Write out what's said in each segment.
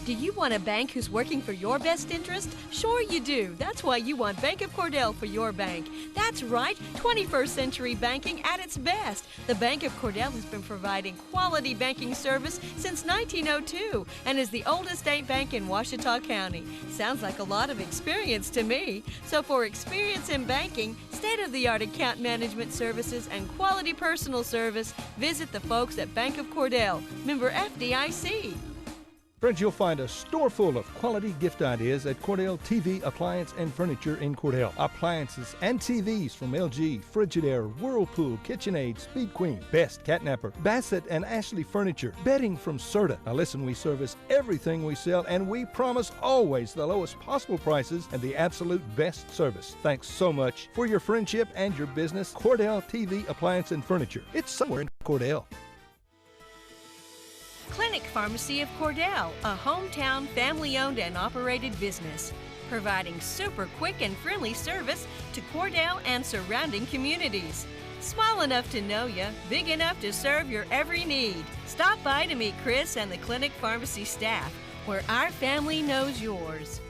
Do you want a bank who's working for your best interest? Sure you do. That's why you want Bank of Cordell for your bank. That's right, 21st century banking at its best. The Bank of Cordell has been providing quality banking service since 1902 and is the oldest state bank in Ouachita County. Sounds like a lot of experience to me. So for experience in banking, state-of-the-art account management services, and quality personal service, visit the folks at Bank of Cordell, member FDIC. Friends, you'll find a store full of quality gift ideas at Cordell TV Appliance and Furniture in Cordell. Appliances and TVs from LG, Frigidaire, Whirlpool, KitchenAid, Speed Queen, Best, Catnapper, Bassett and Ashley Furniture, bedding from Serta. Now listen, we service everything we sell and we promise always the lowest possible prices and the absolute best service. Thanks so much for your friendship and your business. Cordell TV Appliance and Furniture. It's somewhere in Cordell. Clinic Pharmacy of Cordell, a hometown family-owned and operated business, providing super quick and friendly service to Cordell and surrounding communities. Small enough to know you, big enough to serve your every need. Stop by to meet Chris and the Clinic Pharmacy staff, where our family knows yours.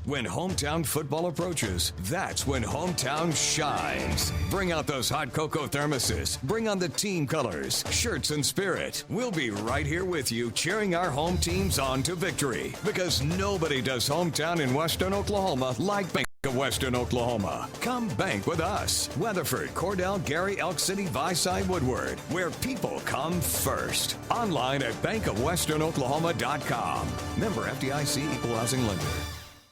When hometown football approaches, that's when hometown shines. Bring out those hot cocoa thermoses. Bring on the team colors, shirts, and spirit. We'll be right here with you, cheering our home teams on to victory. Because nobody does hometown in Western Oklahoma like Bank of Western Oklahoma. Come bank with us. Weatherford, Cordell, Gary, Elk City, Viside, Woodward, where people come first. Online at bankofwesternoklahoma.com. Member FDIC, Equal Housing Lender.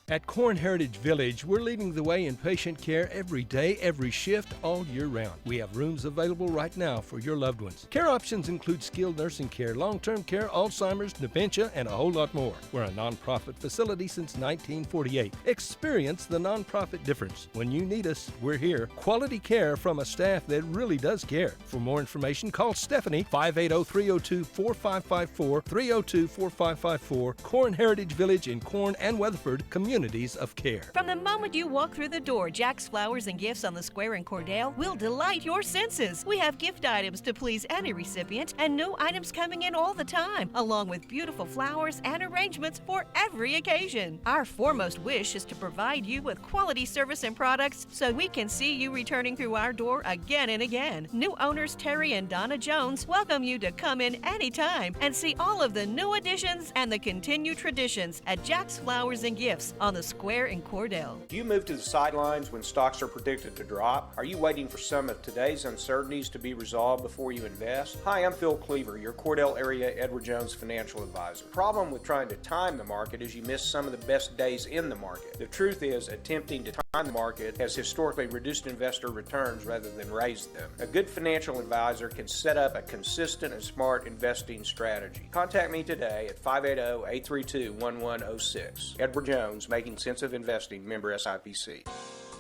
At Corn Heritage Village, we're leading the way in patient care every day, every shift, all year round. We have rooms available right now for your loved ones. Care options include skilled nursing care, long-term care, Alzheimer's, dementia, and a whole lot more. We're a nonprofit facility since 1948. Experience the nonprofit difference. When you need us, we're here. Quality care from a staff that really does care. For more information, call Stephanie, 580-302-4554, 302-4554. Corn Heritage Village in Corn and Weatherford, communities of care. From the moment you walk through the door, Jack's Flowers and Gifts on the Square in Cordell will delight your senses. We have gift items to please any recipient and new items coming in all the time, along with beautiful flowers and arrangements for every occasion. Our foremost wish is to provide you with quality service and products so we can see you returning through our door again and again. New owners Terry and Donna Jones welcome you to come in anytime and see all of the new additions and the continued traditions at Jack's Flowers and Gifts on the Square in Cordell. Do you move to the sidelines when stocks are predicted to drop? Are you waiting for some of today's uncertainties to be resolved before you invest? Hi, I'm Phil Cleaver, your Cordell area Edward Jones financial advisor. The problem with trying to time the market is you miss some of the best days in the market. The truth is, attempting to time the market has historically reduced investor returns rather than raised them. A good financial advisor can set up a consistent and smart investing strategy. Contact me today at 580-832-1106. Edward Jones, Making Sense of Investing, member SIPC.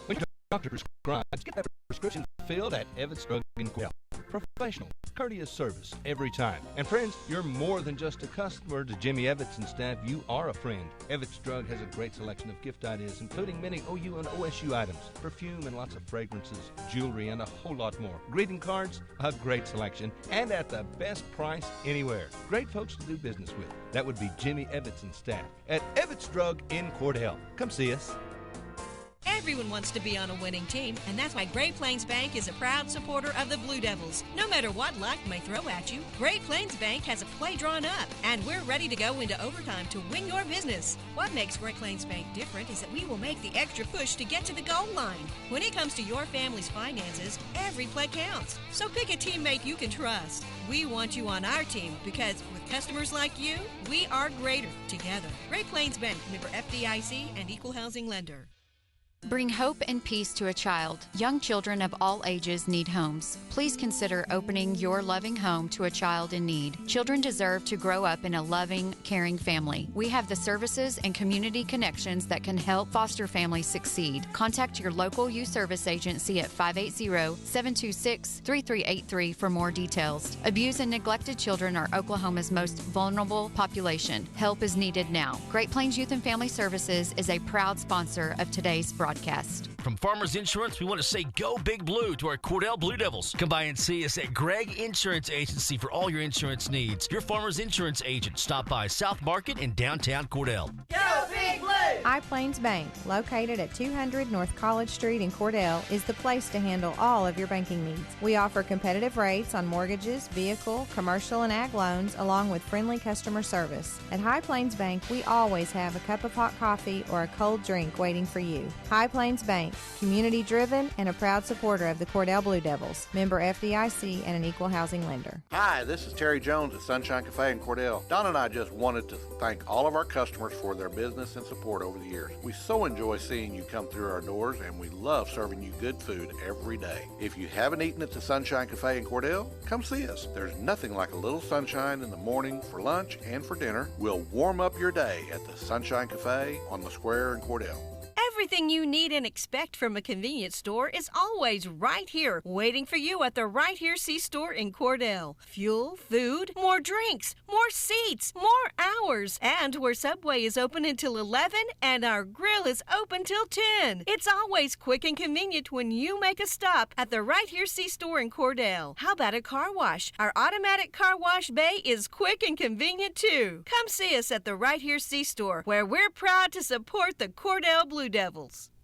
When your doctor prescribes, get that prescription filled at Evans Drug in Cordell. Professional, courteous service every time. And friends, you're more than just a customer to Jimmy Evans and staff. You are a friend. Evans Drug has a great selection of gift ideas, including many OU and OSU items, perfume and lots of fragrances, jewelry, and a whole lot more. Greeting cards, a great selection, and at the best price anywhere. Great folks to do business with. That would be Jimmy Evans and staff at Evans Drug in Cordell. Come see us. Everyone wants to be on a winning team, and that's why Great Plains Bank is a proud supporter of the Blue Devils. No matter what life may throw at you, Great Plains Bank has a play drawn up, and we're ready to go into overtime to win your business. What makes Great Plains Bank different is that we will make the extra push to get to the goal line. When it comes to your family's finances, every play counts. So pick a teammate you can trust. We want you on our team because with customers like you, we are greater together. Great Plains Bank, member FDIC and Equal Housing Lender. Bring hope and peace to a child. Young children of all ages need homes. Please consider opening your loving home to a child in need. Children deserve to grow up in a loving, caring family. We have the services and community connections that can help foster families succeed. Contact your local youth service agency at 580-726-3383 for more details. Abused and neglected children are Oklahoma's most vulnerable population. Help is needed now. Great Plains Youth and Family Services is a proud sponsor of today's broadcast. from Farmers Insurance, we want to say go Big Blue to our Cordell Blue Devils. Come by and see us at Gregg Insurance Agency for all your insurance needs. Your Farmers Insurance agent. Stop by South Market in downtown Cordell. Go Big Blue! High Plains Bank, located at 200 North College Street in Cordell, is the place to handle all of your banking needs. We offer competitive rates on mortgages, vehicle, commercial, and ag loans, along with friendly customer service. At High Plains Bank, we always have a cup of hot coffee or a cold drink waiting for you. High Plains Bank, community-driven and a proud supporter of the Cordell Blue Devils, member FDIC and an equal housing lender. Hi, this is Terry Jones at Sunshine Cafe in Cordell. Don and I just wanted to thank all of our customers for their business and support over the years. We so enjoy seeing you come through our doors, and we love serving you good food every day. If you haven't eaten at the Sunshine Cafe in Cordell, come see us. There's nothing like a little sunshine in the morning for lunch and for dinner. We'll warm up your day at the Sunshine Cafe on the square in Cordell. Everything you need and expect from a convenience store is always right here, waiting for you at the Right Here C-Store in Cordell. Fuel, food, more drinks, more seats, more hours, and where Subway is open until 11 and our grill is open till 10. It's always quick and convenient when you make a stop at the Right Here C-Store in Cordell. How about a car wash? Our automatic car wash bay is quick and convenient too. Come see us at the Right Here C-Store, where we're proud to support the Cordell Blue Devils.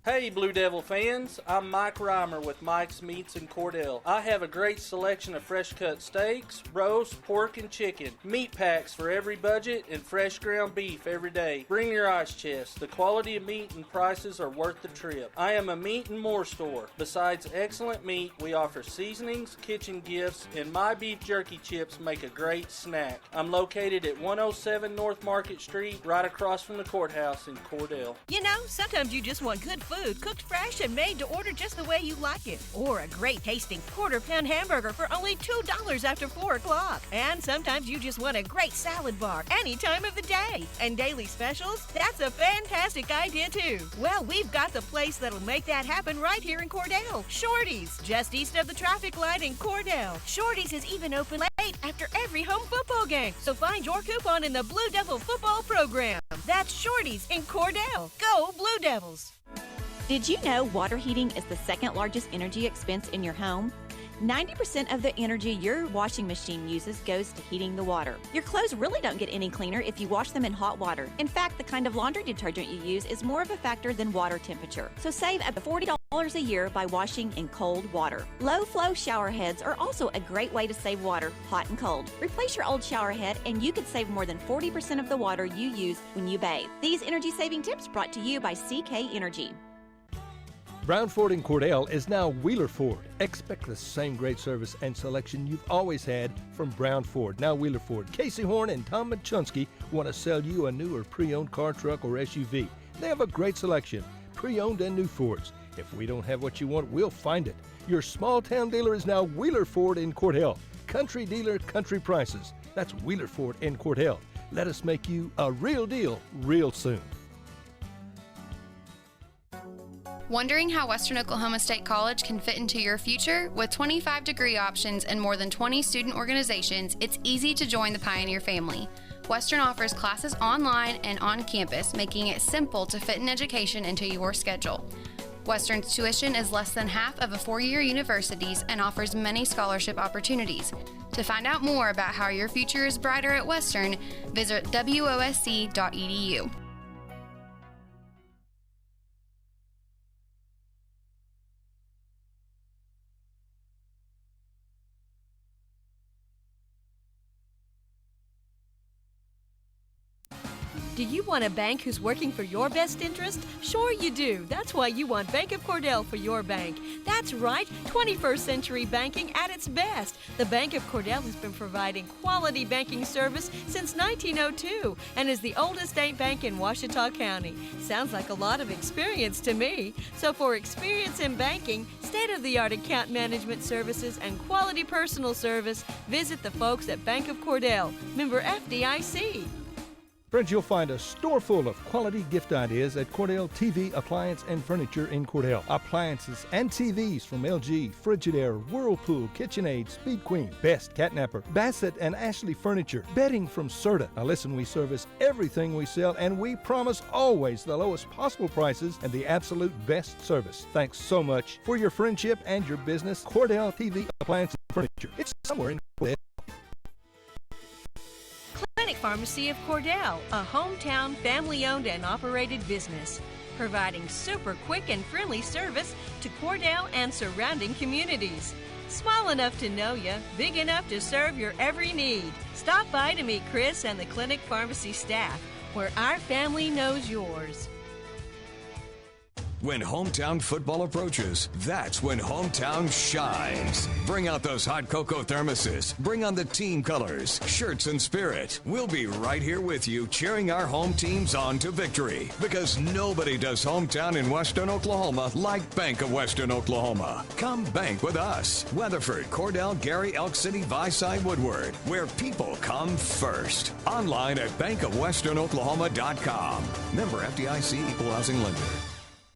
Hey Blue Devil fans, I'm Mike Reimer with Mike's Meats in Cordell. I have a great selection of fresh cut steaks, roast, pork, and chicken, meat packs for every budget, and fresh ground beef every day. Bring your ice chest. The quality of meat and prices are worth the trip. I am a meat and more store. Besides excellent meat, we offer seasonings, kitchen gifts, and my beef jerky chips make a great snack. I'm located at 107 North Market Street, right across from the courthouse in Cordell. You know, sometimes you just want good food, cooked fresh and made to order just the way you like it. Or a great tasting quarter-pound hamburger for only $2 after 4 o'clock. And sometimes you just want a great salad bar any time of the day. And daily specials? That's a fantastic idea too. Well, we've got the place that'll make that happen right here in Cordell. Shorty's, just east of the traffic light in Cordell. Shorty's is even open late after every home football game. So find your coupon in the Blue Devil football program. That's Shorty's in Cordell. Go Blue Devils! Did you know water heating is the second largest energy expense in your home? 90% of the energy your washing machine uses goes to heating the water. Your clothes really don't get any cleaner if you wash them in hot water. In fact, the kind of laundry detergent you use is more of a factor than water temperature. So save up to $40 a year by washing in cold water. Low-flow shower heads are also a great way to save water, hot and cold. Replace your old shower head and you could save more than 40% of the water you use when you bathe. These energy-saving tips brought to you by CK Energy. Brown Ford in Cordell is now Wheeler Ford. Expect the same great service and selection you've always had from Brown Ford, now Wheeler Ford. Casey Horn and Tom Machunsky want to sell you a new or pre-owned car, truck, or SUV. They have a great selection, pre-owned and new Fords. If we don't have what you want, we'll find it. Your small-town dealer is now Wheeler Ford in Cordell. Country dealer, country prices. That's Wheeler Ford in Cordell. Let us make you a real deal real soon. Wondering how Western Oklahoma State College can fit into your future? With 25 degree options and more than 20 student organizations, it's easy to join the Pioneer family. Western offers classes online and on campus, making it simple to fit an education into your schedule. Western's tuition is less than half of a four-year university's and offers many scholarship opportunities. To find out more about how your future is brighter at Western, visit wosc.edu. Do you want a bank who's working for your best interest? Sure you do. That's why you want Bank of Cordell for your bank. That's right, 21st century banking at its best. The Bank of Cordell has been providing quality banking service since 1902 and is the oldest state bank in Ouachita County. Sounds like a lot of experience to me. So for experience in banking, state-of-the-art account management services, and quality personal service, visit the folks at Bank of Cordell, member FDIC. Friends, you'll find a store full of quality gift ideas at Cordell TV, Appliance, and Furniture in Cordell. Appliances and TVs from LG, Frigidaire, Whirlpool, KitchenAid, Speed Queen, Best, Catnapper, Bassett, and Ashley Furniture. Bedding from Serta. Now listen, we service everything we sell, and we promise always the lowest possible prices and the absolute best service. Thanks so much for your friendship and your business. Cordell TV, Appliance, and Furniture. It's somewhere in Cordell. Clinic Pharmacy of Cordell, a hometown family-owned and operated business, providing super quick and friendly service to Cordell and surrounding communities. Small enough to know you, big enough to serve your every need. Stop by to meet Chris and the Clinic Pharmacy staff, where our family knows yours. When hometown football approaches, that's when hometown shines. Bring out those hot cocoa thermoses. Bring on the team colors, shirts, and spirit. We'll be right here with you, cheering our home teams on to victory. Because nobody does hometown in Western Oklahoma like Bank of Western Oklahoma. Come bank with us. Weatherford, Cordell, Gary, Elk City, Viside, Woodward, where people come first. Online at bankofwesternoklahoma.com. Member FDIC, Equal Housing Lender.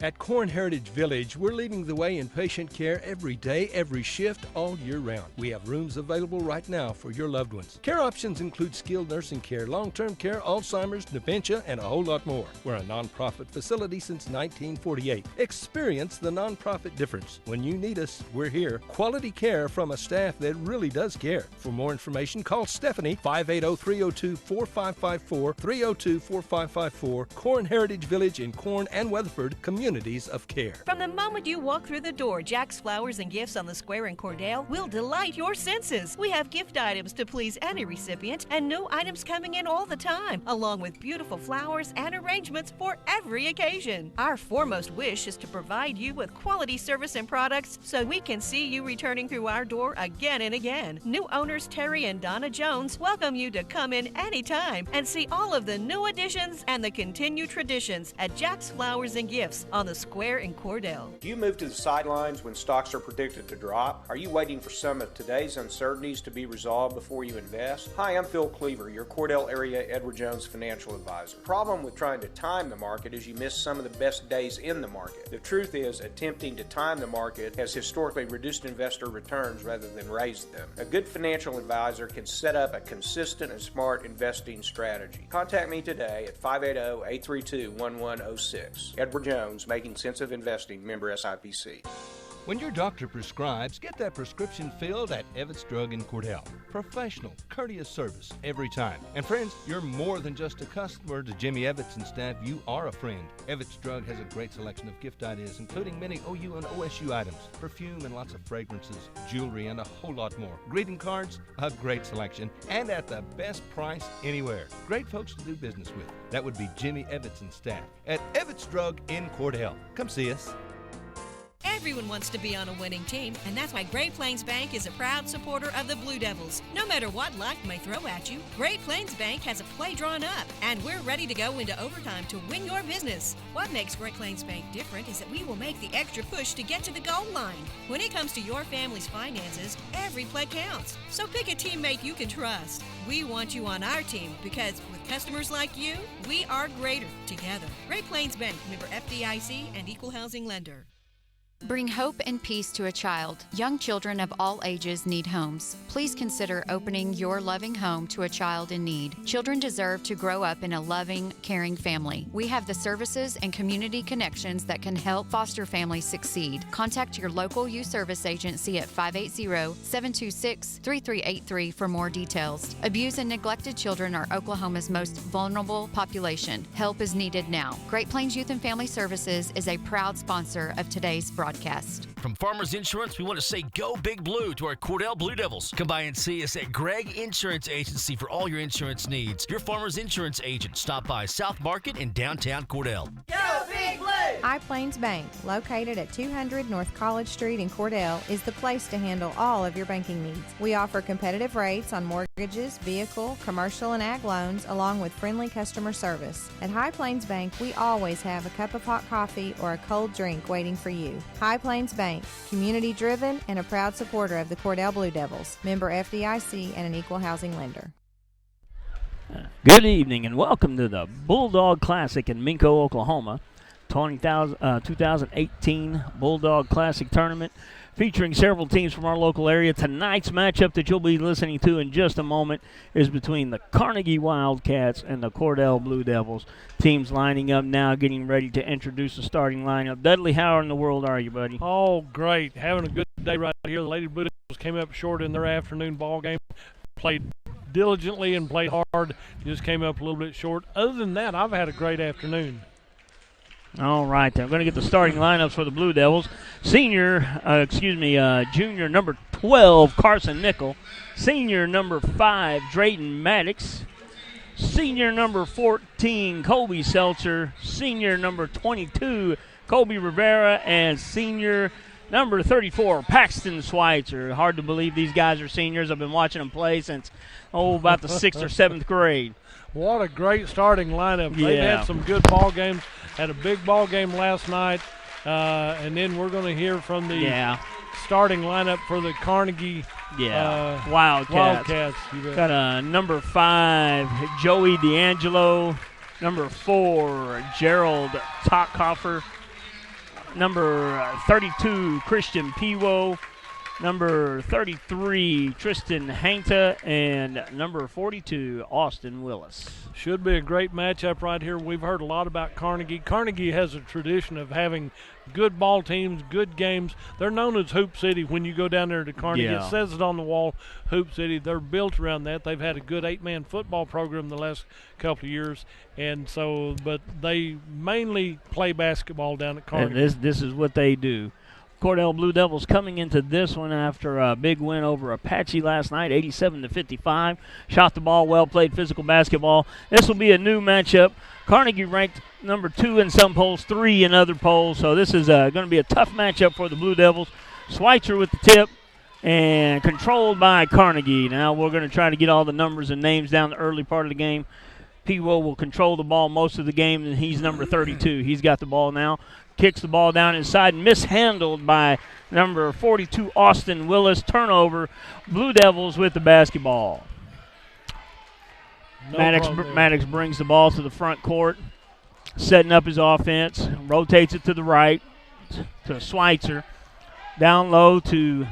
At Corn Heritage Village, we're leading the way in patient care every day, every shift, all year round. We have rooms available right now for your loved ones. Care options include skilled nursing care, long-term care, Alzheimer's, dementia, and a whole lot more. We're a nonprofit facility since 1948. Experience the nonprofit difference. When you need us, we're here. Quality care from a staff that really does care. For more information, call Stephanie, 580-302-4554, 302-4554, Corn Heritage Village in Corn and Weatherford, communities of care. From the moment you walk through the door, Jack's Flowers and Gifts on the Square in Cordell will delight your senses. We have gift items to please any recipient and new items coming in all the time, along with beautiful flowers and arrangements for every occasion. Our foremost wish is to provide you with quality service and products so we can see you returning through our door again and again. New owners Terry and Donna Jones welcome you to come in anytime and see all of the new additions and the continued traditions at Jack's Flowers and Gifts on the Square in Cordell. Do you move to the sidelines when stocks are predicted to drop? Are you waiting for some of today's uncertainties to be resolved before you invest? Hi, I'm Phil Cleaver, your Cordell area Edward Jones financial advisor. The problem with trying to time the market is you miss some of the best days in the market. The truth is, attempting to time the market has historically reduced investor returns rather than raised them. A good financial advisor can set up a consistent and smart investing strategy. Contact me today at 580-832-1106. Edward Jones, Making Sense of Investing, member SIPC. When your doctor prescribes, get that prescription filled at Evetts Drug in Cordell. Professional, courteous service every time. And friends, you're more than just a customer to Jimmy Evetts and staff. You are a friend. Evetts Drug has a great selection of gift ideas, including many OU and OSU items, perfume and lots of fragrances, jewelry, and a whole lot more. Greeting cards, a great selection, and at the best price anywhere. Great folks to do business with. That would be Jimmy Evetts and staff at Evetts Drug in Cordell. Come see us. Everyone wants to be on a winning team, and that's why Great Plains Bank is a proud supporter of the Blue Devils. No matter what life may throw at you, Great Plains Bank has a play drawn up, and we're ready to go into overtime to win your business. What makes Great Plains Bank different is that we will make the extra push to get to the goal line. When it comes to your family's finances, every play counts. So pick a teammate you can trust. We want you on our team because with customers like you, we are greater together. Great Plains Bank, member FDIC and Equal Housing Lender. Bring hope and peace to a child. Young children of all ages need homes. Please consider opening your loving home to a child in need. Children deserve to grow up in a loving, caring family. We have the services and community connections that can help foster families succeed. Contact your local youth service agency at 580-726-3383 for more details. Abused and neglected children are Oklahoma's most vulnerable population. Help is needed now. Great Plains Youth and Family Services is a proud sponsor of today's broadcast. From Farmers Insurance, we want to say go Big Blue to our Cordell Blue Devils. Come by and see us at Greg Insurance Agency for all your insurance needs. Your Farmers Insurance agent. Stop by South Market in downtown Cordell. Go Big Blue! High Plains Bank, located at 200 North College Street in Cordell, is the place to handle all of your banking needs. We offer competitive rates on mortgages, vehicle, commercial, and ag loans, along with friendly customer service. At High Plains Bank, we always have a cup of hot coffee or a cold drink waiting for you. High Plains Bank, community-driven and a proud supporter of the Cordell Blue Devils, member FDIC and an equal housing lender. Good evening and welcome to the Bulldog Classic in Minko, Oklahoma. 2018 Bulldog Classic Tournament featuring several teams from our local area. Tonight's matchup that you'll be listening to in just a moment is between the Carnegie Wildcats and the Cordell Blue Devils. Teams lining up now, getting ready to introduce the starting lineup. Dudley, how in the world are you, buddy? Oh, great. Having a good day right here. The Lady Blue Devils came up short in their afternoon ball game, played diligently and played hard. Just came up a little bit short. Other than that, I've had a great afternoon. All right, then. I'm going to get the starting lineups for the Blue Devils. Junior number 12, Carson Nickel. Senior number 5, Drayton Maddox. Senior number 14, Colby Seltzer. Senior number 22, Colby Rivera. And senior number 34, Paxton Schweitzer. Hard to believe these guys are seniors. I've been watching them play since, about the 6th or 7th grade. What a great starting lineup. Yeah. They've had some good ball games. Had a big ball game last night. And then we're going to hear from the starting lineup for the Carnegie Wildcats. Got a number 5, Joey D'Angelo. Number 4, Gerald Tockhoffer. Number 32, Christian Piwo. Number 33, Tristan Hainta. And number 42, Austin Willis. Should be a great matchup right here. We've heard a lot about Carnegie. Carnegie has a tradition of having good ball teams, good games. They're known as Hoop City when you go down there to Carnegie. Yeah. It says it on the wall, Hoop City. They're built around that. They've had a good 8-man football program the last couple of years. And so, but they mainly play basketball down at Carnegie. And this is what they do. Cordell Blue Devils coming into this one after a big win over Apache last night, 87-55. Shot the ball well, played physical basketball. This will be a new matchup. Carnegie ranked number 2 in some polls, 3 in other polls. So this is going to be a tough matchup for the Blue Devils. Schweitzer with the tip and controlled by Carnegie. Now we're going to try to get all the numbers and names down the early part of the game. Piwo will control the ball most of the game, and he's number 32. He's got the ball now. Kicks the ball down inside, mishandled by number 42, Austin Willis. Turnover, Blue Devils with the basketball. Maddox brings the ball to the front court, setting up his offense, rotates it to the right to Schweitzer. Down low to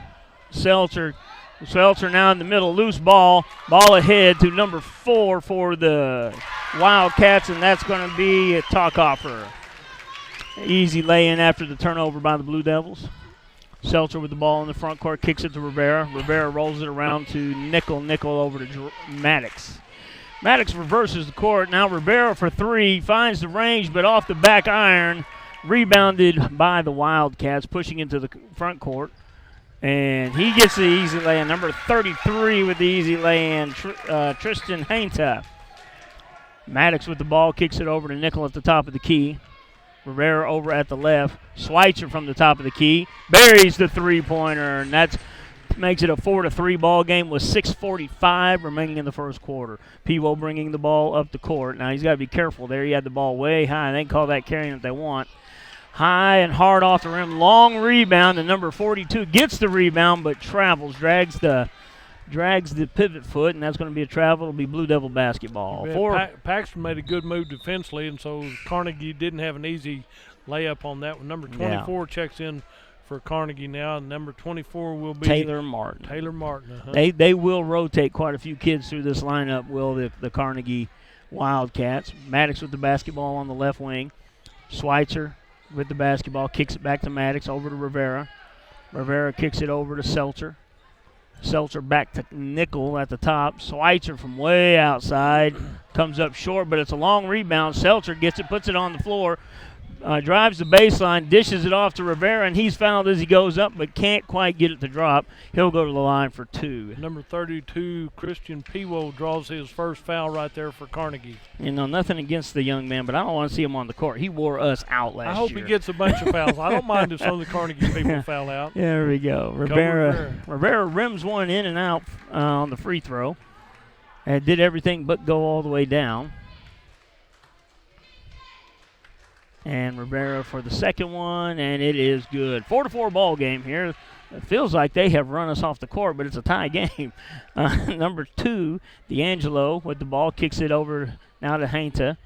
Seltzer. Seltzer now in the middle, loose ball. Ball ahead to number 4 for the Wildcats, and that's going to be a Tockhoffer. Easy lay-in after the turnover by the Blue Devils. Seltzer with the ball in the front court, kicks it to Rivera. Rivera rolls it around to Nickel. Nickel over to Maddox. Maddox reverses the court. Now Rivera for 3, finds the range, but off the back iron. Rebounded by the Wildcats, pushing into the front court. And he gets the easy lay-in. Number 33 with the easy lay-in, Tristan Hainta. Maddox with the ball, kicks it over to Nickel at the top of the key. Rivera over at the left. Schweitzer from the top of the key. Buries the three-pointer, and that makes it a 4-3 ball game with 6:45 remaining in the first quarter. Pivo bringing the ball up the court. Now he's got to be careful there. He had the ball way high. They can call that carrying if they want. High and hard off the rim. Long rebound, and number 42 gets the rebound but travels, drags the pivot foot, and that's going to be a travel. It'll be Blue Devil basketball. Paxton made a good move defensively, and so Carnegie didn't have an easy layup on that one. Number 24 checks in for Carnegie now, and number 24 will be Taylor Martin. They will rotate quite a few kids through this lineup, the Carnegie Wildcats. Maddox with the basketball on the left wing. Schweitzer with the basketball, kicks it back to Maddox, over to Rivera. Rivera kicks it over to Seltzer. Seltzer back to Nickel at the top. Schweitzer from way outside comes up short, but it's a long rebound. Seltzer gets it, puts it on the floor, drives the baseline, dishes it off to Rivera, and he's fouled as he goes up but can't quite get it to drop. He'll go to the line for 2. Number 32, Christian Piwo, draws his first foul right there for Carnegie. You know, nothing against the young man, but I don't want to see him on the court. He wore us out last year. I hope he gets a bunch of fouls. I don't mind if some of the Carnegie people foul out. There we go. Rivera rims one in and out on the free throw and did everything but go all the way down. And Rivera for the second one, and it is good. 4-4 ball game here. It feels like they have run us off the court, but it's a tie game. Number 2, D'Angelo with the ball, kicks it over now to Hainta.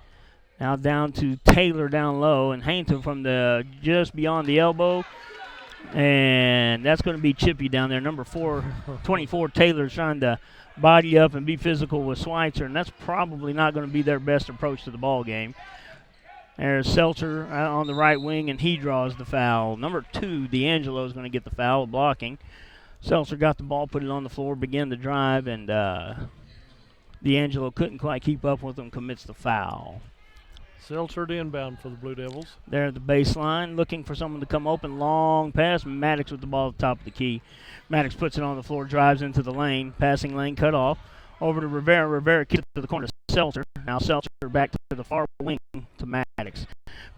Now down to Taylor down low, and Hainta from the just beyond the elbow. And that's going to be chippy down there. Number 24, Taylor's trying to body up and be physical with Schweitzer, and that's probably not going to be their best approach to the ball game. There's Seltzer on the right wing, and he draws the foul. Number 2, D'Angelo is going to get the foul, blocking. Seltzer got the ball, put it on the floor, began the drive, and D'Angelo couldn't quite keep up with him, commits the foul. Seltzer to inbound for the Blue Devils. There at the baseline, looking for someone to come open. Long pass. Maddox with the ball at the top of the key. Maddox puts it on the floor, drives into the lane. Passing lane cut off. Over to Rivera. Rivera kicks it to the corner. Seltzer. Now Seltzer back to the far wing to Maddox.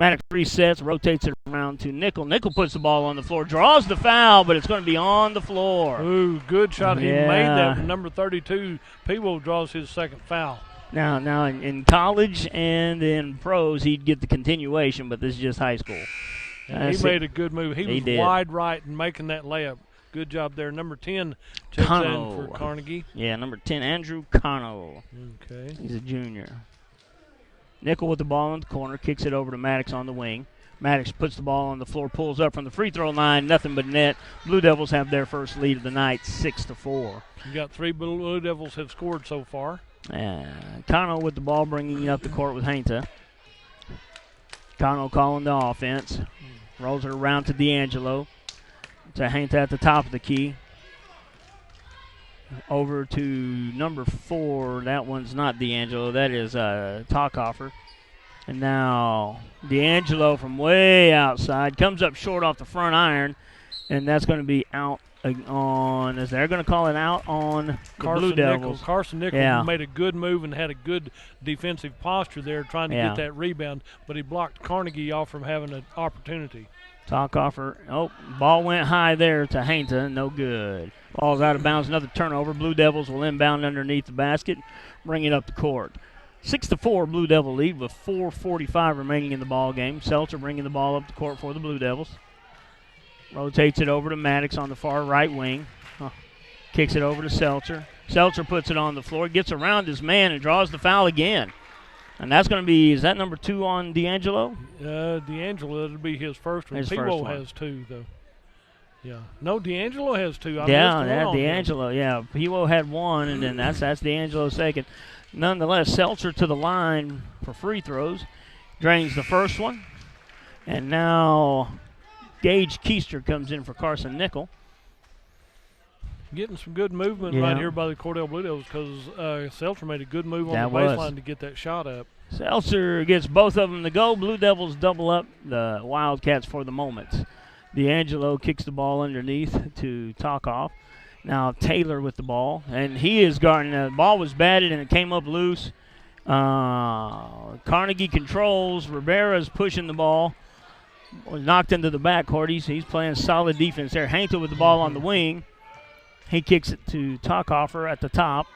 Maddox resets, rotates it around to Nickel. Nickel puts the ball on the floor, draws the foul, but it's going to be on the floor. Ooh, good shot. He made that. Number 32, Peeble draws his second foul. Now in college and in pros, he'd get the continuation, but this is just high school. He made a good move. He was wide right and making that layup. Good job there. Number 10 checks in for Carnegie. Yeah, number 10, Andrew Cano. Okay. He's a junior. Nickel with the ball in the corner, kicks it over to Maddox on the wing. Maddox puts the ball on the floor, pulls up from the free throw line, nothing but net. Blue Devils have their first lead of the night, 6-4. You got 3 Blue Devils have scored so far. Cano with the ball, bringing it up the court with Hainta. Cano calling the offense. Rolls it around to D'Angelo. To Hainta at the top of the key. Over to number 4. That one's not D'Angelo. That is Talkoffer. And now D'Angelo from way outside comes up short off the front iron, and that's going to be out on. Is they're going to call it out on the Blue Devils? Carson Nichols made a good move and had a good defensive posture there, trying to get that rebound, but he blocked Carnegie off from having an opportunity. Talkoffer. Oh, ball went high there to Hainta. No good. Ball's out of bounds. Another turnover. Blue Devils will inbound underneath the basket, bring it up the court. 6-4 Blue Devil lead with 4:45 remaining in the ball game. Seltzer bringing the ball up the court for the Blue Devils. Rotates it over to Maddox on the far right wing. Kicks it over to Seltzer. Seltzer puts it on the floor, gets around his man, and draws the foul again. And that's going to be, is that number 2 on D'Angelo? D'Angelo, it'll be his first one. Peeble has 2, though. Yeah. No, D'Angelo has 2. D'Angelo. Yeah, Peeble had 1, and then that's D'Angelo's second. Nonetheless, Seltzer to the line for free throws. Drains the first one. And now Gage Keister comes in for Carson Nickel. Getting some good movement right here by the Cordell Blue Devils, because Seltzer made a good move on the baseline to get that shot up. Seltzer gets both of them to go. Blue Devils double up the Wildcats for the moment. D'Angelo kicks the ball underneath to Talkoff. Now Taylor with the ball, and he is guarding. The ball was batted, and it came up loose. Carnegie controls. Rivera's pushing the ball. Was knocked into the backcourt. He's playing solid defense there. Hainta with the ball on the wing. He kicks it to Talkoffer at the top.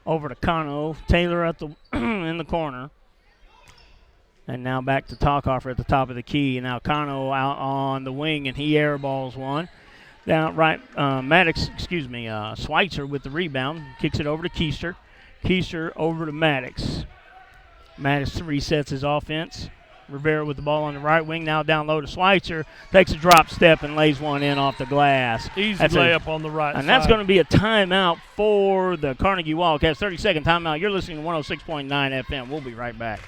Over to Cano. Taylor at the in the corner. And now back to Talkoffer at the top of the key. And now Cano out on the wing, and he airballs one. Down right, Schweitzer with the rebound. Kicks it over to Keister. Keister over to Maddox. Maddox resets his offense. Rivera with the ball on the right wing, now down low to Schweitzer. Takes a drop step and lays one in off the glass. Easy layup on the right side. And that's going to be a timeout for the Carnegie Wildcats. 30-second timeout. You're listening to 106.9 FM. We'll be right back.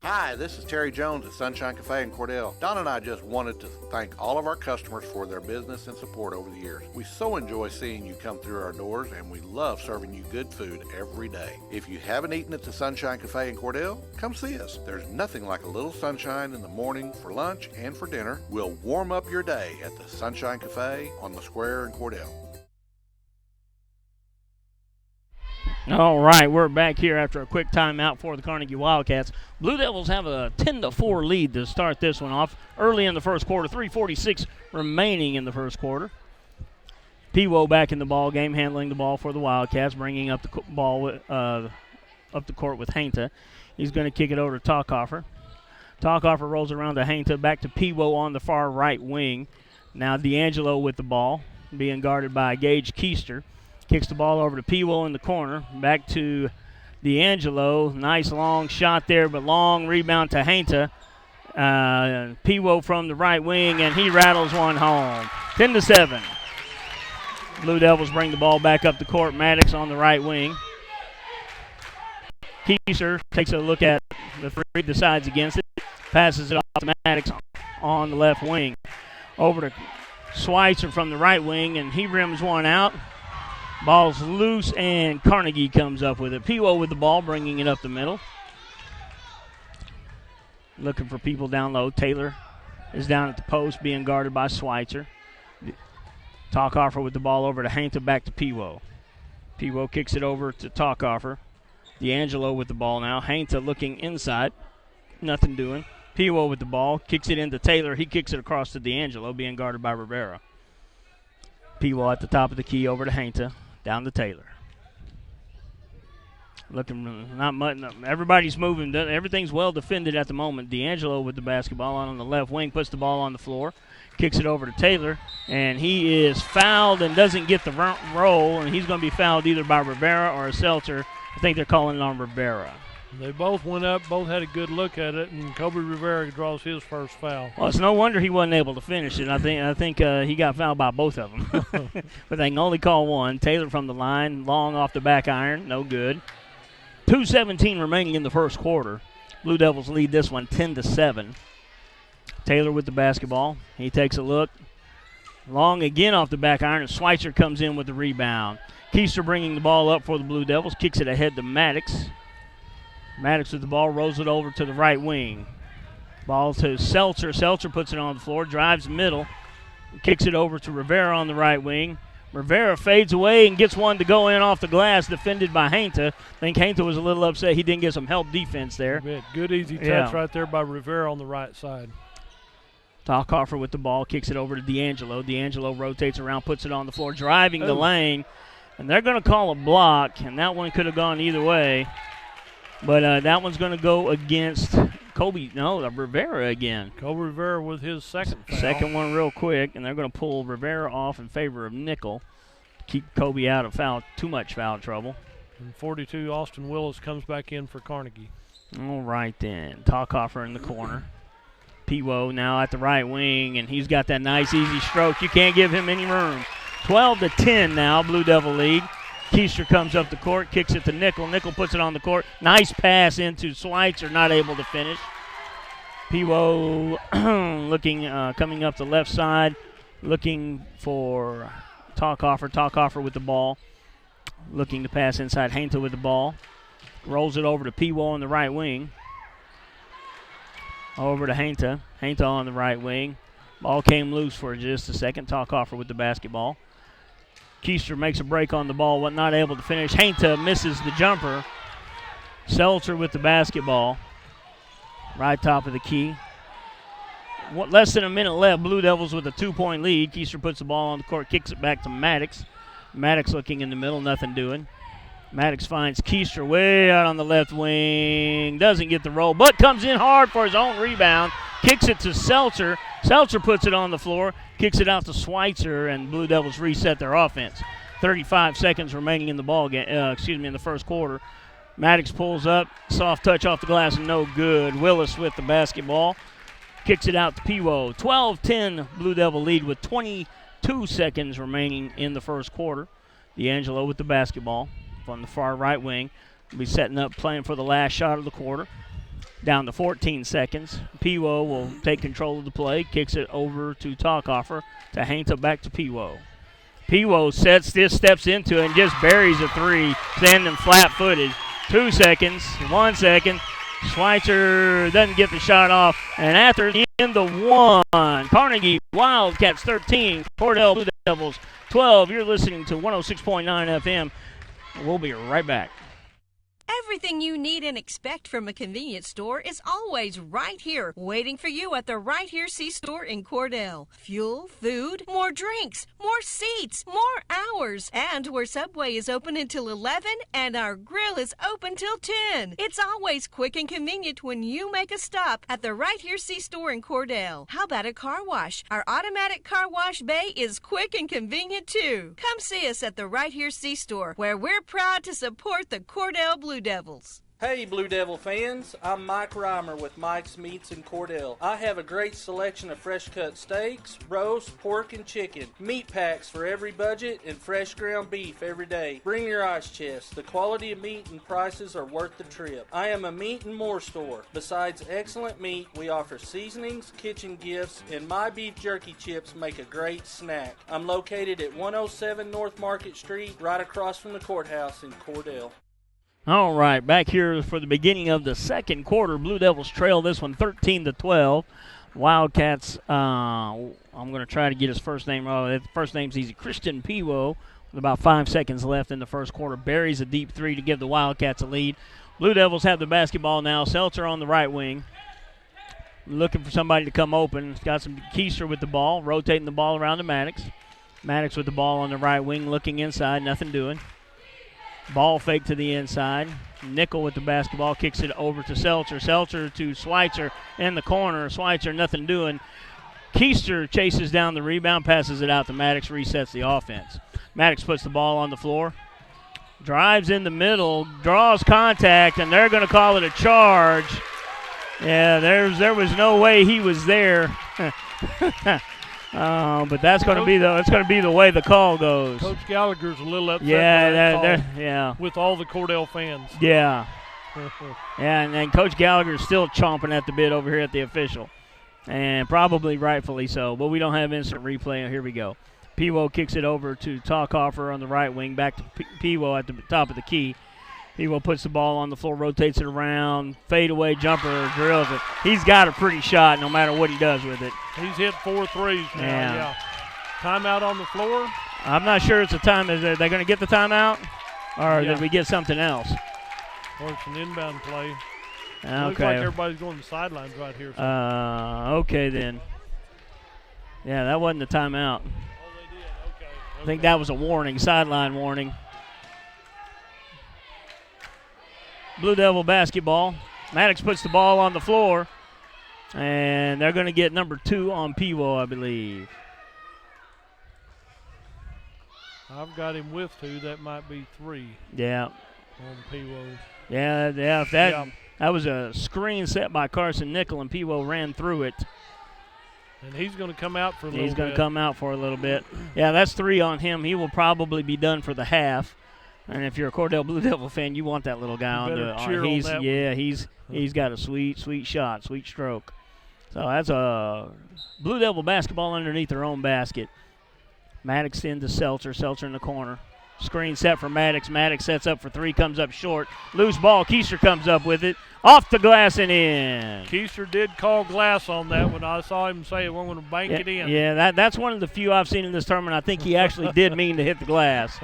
Hi, this is Terry Jones at Sunshine Cafe in Cordell. Don and I just wanted to thank all of our customers for their business and support over the years. We so enjoy seeing you come through our doors, and we love serving you good food every day. If you haven't eaten at the Sunshine Cafe in Cordell, come see us. There's nothing like a little sunshine in the morning for lunch and for dinner. We'll warm up your day at the Sunshine Cafe on the square in Cordell. All right, we're back here after a quick timeout for the Carnegie Wildcats. Blue Devils have a 10-4 lead to start this one off early in the first quarter. 3:46 remaining in the first quarter. Peewo back in the ball game, handling the ball for the Wildcats, bringing up the ball up the court with Hainta. He's going to kick it over to Talkoffer. Talkoffer rolls around to Hainta, back to Peewo on the far right wing. Now D'Angelo with the ball, being guarded by Gage Keister. Kicks the ball over to Peewo in the corner. Back to D'Angelo. Nice long shot there, but long rebound to Hainta. Peewo from the right wing, and he rattles one home. 10-7. Blue Devils bring the ball back up the court. Maddox on the right wing. Keister takes a look at the three, decides against it. Passes it off to Maddox on the left wing. Over to Schweitzer from the right wing, and he rims one out. Ball's loose, and Carnegie comes up with it. Peewo with the ball, bringing it up the middle. Looking for people down low. Taylor is down at the post, being guarded by Schweitzer. Talkoffer with the ball over to Hainta, back to Peewo. Peewo kicks it over to Talkoffer. D'Angelo with the ball now. Hainta looking inside. Nothing doing. Peewo with the ball. Kicks it into Taylor. He kicks it across to D'Angelo, being guarded by Rivera. Peewo at the top of the key over to Hainta. Down to Taylor. Looking not much. Everybody's moving. Everything's well defended at the moment. D'Angelo with the basketball on the left wing. Puts the ball on the floor. Kicks it over to Taylor. And he is fouled and doesn't get the roll. And he's going to be fouled either by Rivera or a Seltzer. I think they're calling it on Rivera. They both went up, both had a good look at it, and Kobe Rivera draws his first foul. Well, it's no wonder he wasn't able to finish it. I think he got fouled by both of them. But they can only call one. Taylor from the line, long off the back iron, no good. 2:17 remaining in the first quarter. Blue Devils lead this one 10-7. Taylor with the basketball. He takes a look. Long again off the back iron, and Schweitzer comes in with the rebound. Keister bringing the ball up for the Blue Devils. Kicks it ahead to Maddox. Maddox with the ball, rolls it over to the right wing. Ball to Seltzer. Seltzer puts it on the floor, drives middle, kicks it over to Rivera on the right wing. Rivera fades away and gets one to go in off the glass, defended by Hainta. I think Hainta was a little upset he didn't get some help defense there. Good easy touch right there by Rivera on the right side. Talkoffer with the ball, kicks it over to D'Angelo. D'Angelo rotates around, puts it on the floor, driving the lane. And they're going to call a block, and that one could have gone either way. But that one's going to go against Rivera again. Kobe Rivera with his second foul. Second one real quick, and they're going to pull Rivera off in favor of Nickel. Keep Kobe out of too much foul trouble. And 42, Austin Willis comes back in for Carnegie. All right then. Talkoffer in the corner. Peewo now at the right wing, and he's got that nice easy stroke. You can't give him any room. 12-10 now, Blue Devil lead. Keister comes up the court, kicks it to Nickel. Nickel puts it on the court. Nice pass into Schweitzer, not able to finish. Peewo coming up the left side, looking for Talkoffer. Talkoffer with the ball, looking to pass inside. Hainta with the ball. Rolls it over to Peewo on the right wing. Over to Hainta. Hainta on the right wing. Ball came loose for just a second. Talkoffer with the basketball. Keister makes a break on the ball, but not able to finish. Hainta misses the jumper. Seltzer with the basketball. Right top of the key. Less than a minute left. Blue Devils with a 2-point lead. Keister puts the ball on the court, kicks it back to Maddox. Maddox looking in the middle, nothing doing. Maddox finds Keister way out on the left wing. Doesn't get the roll, but comes in hard for his own rebound. Kicks it to Seltzer. Seltzer puts it on the floor. Kicks it out to Schweitzer, and Blue Devils reset their offense. 35 seconds remaining in the ball game. In the first quarter. Maddox pulls up, soft touch off the glass, and no good. Willis with the basketball. Kicks it out to Peewo. 12-10 Blue Devil lead with 22 seconds remaining in the first quarter. D'Angelo with the basketball on the far right wing. Will be setting up, playing for the last shot of the quarter. Down to 14 seconds. Peewo will take control of the play, kicks it over to Talkoffer, to Hainta, back to Peewo. Peewo steps into it and just buries a three, standing flat-footed. 2 seconds, 1 second. Schweitzer doesn't get the shot off, and after the end of one, Carnegie Wildcats 13, Cordell Blue Devils 12. You're listening to 106.9 FM. We'll be right back. Everything you need and expect from a convenience store is always right here, waiting for you at the Right Here C-Store in Cordell. Fuel, food, more drinks, more seats, more hours. And where Subway is open until 11 and our grill is open till 10. It's always quick and convenient when you make a stop at the Right Here C-Store in Cordell. How about a car wash? Our automatic car wash bay is quick and convenient too. Come see us at the Right Here C-Store, where we're proud to support the Cordell Blue Devils. Hey Blue Devil fans, I'm Mike Reimer with Mike's Meats in Cordell. I have a great selection of fresh cut steaks, roast, pork, and chicken, meat packs for every budget, and fresh ground beef every day. Bring your ice chest. The quality of meat and prices are worth the trip. I am a meat and more store. Besides excellent meat, we offer seasonings, kitchen gifts, and my beef jerky chips make a great snack. I'm located at 107 North Market Street, right across from the courthouse in Cordell. All right, back here for the beginning of the second quarter. Blue Devils trail this one 13-12. Wildcats, I'm going to try to get his first name wrong. His first name's easy. Christian Piwo, with about 5 seconds left in the first quarter, buries a deep three to give the Wildcats a lead. Blue Devils have the basketball now. Seltzer on the right wing, looking for somebody to come open. He's got some Keister with the ball, rotating the ball around to Maddox. Maddox with the ball on the right wing, looking inside, nothing doing. Ball fake to the inside. Nickel with the basketball, kicks it over to Seltzer. Seltzer to Schweitzer in the corner. Schweitzer, nothing doing. Keister chases down the rebound, passes it out to Maddox, resets the offense. Maddox puts the ball on the floor. Drives in the middle, draws contact, and they're going to call it a charge. Yeah, there was no way he was there. But that's going to be the way the call goes. Coach Gallagher's a little upset. With all the Cordell fans. Yeah. And Coach Gallagher's still chomping at the bit over here at the official, and probably rightfully so. But we don't have instant replay. Here we go. Piwo kicks it over to Talkoffer on the right wing, back to Piwo at the top of the key. Piwo puts the ball on the floor, rotates it around, fadeaway jumper, drills it. He's got a pretty shot no matter what he does with it. He's hit 4 threes now, yeah. Timeout on the floor? I'm not sure it's a time. Are they going to get the timeout? Or did we get something else? Or it's an inbound play. Okay. Looks like everybody's going to the sidelines right here. Okay then. Yeah, that wasn't the timeout. Oh, they did. Okay. I think that was a warning, sideline warning. Blue Devil basketball. Maddox puts the ball on the floor, and they're going to get number 2 on Piwo, I believe. I've got him with 2. That might be 3. Yeah. On Piwo. Yeah. That was a screen set by Carson Nickel, and Piwo ran through it. And he's going to come out for a little bit. He's going to come out for a little bit. Yeah, that's 3 on him. He will probably be done for the half. And if you're a Cordell Blue Devil fan, you want that little guy on the. He's got a sweet shot, sweet stroke. So that's a Blue Devil basketball underneath their own basket. Maddox into Seltzer. Seltzer in the corner. Screen set for Maddox. Maddox sets up for 3, comes up short. Loose ball. Keister comes up with it. Off the glass and in. Keister did call glass on that one. I saw him say, "We're going to bank it in." Yeah, that's one of the few I've seen in this tournament. I think he actually did mean to hit the glass.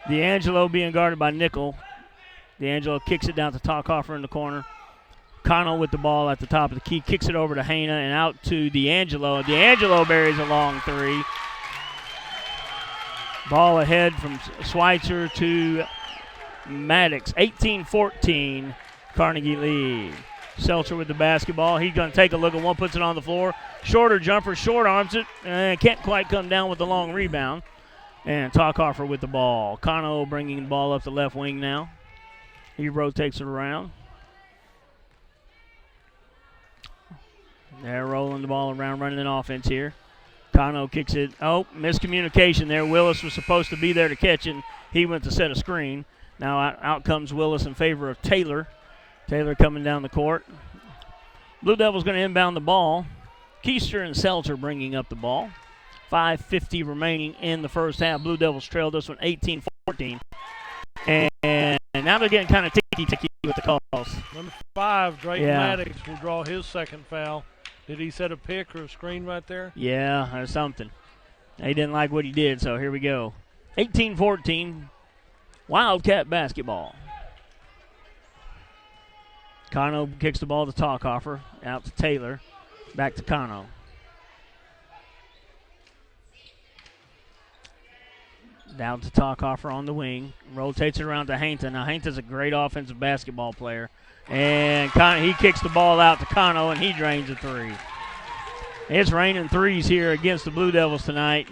D'Angelo being guarded by Nickel. D'Angelo kicks it down to Talkoffer in the corner. Connell with the ball at the top of the key. Kicks it over to Haina and out to D'Angelo. D'Angelo buries a long 3. Ball ahead from Schweitzer to Maddox. 18-14, Carnegie lead. Seltzer with the basketball. He's going to take a look at one, puts it on the floor. Shorter jumper, short arms it, and can't quite come down with the long rebound. And Talkoffer with the ball. Kano bringing the ball up the left wing now. He rotates it around. They're rolling the ball around, running an offense here. Kano kicks it. Oh, miscommunication there. Willis was supposed to be there to catch it. He went to set a screen. Now out comes Willis in favor of Taylor. Taylor coming down the court. Blue Devils going to inbound the ball. Keister and Seltzer bringing up the ball. 5:50 remaining in the first half. Blue Devils trailed this one 18-14. And now they're getting kind of ticky-ticky with the calls. Number 5, Drayton Maddox, will draw his second foul. Did he set a pick or a screen right there? Yeah, or something. He didn't like what he did, so here we go. 18-14, Wildcat basketball. Kano kicks the ball to Talkoffer. Out to Taylor. Back to Kano. Down to Talkoffer on the wing. Rotates it around to Hainton. Now, Hainton's a great offensive basketball player. And he kicks the ball out to Kano, and he drains a three. It's raining threes here against the Blue Devils tonight.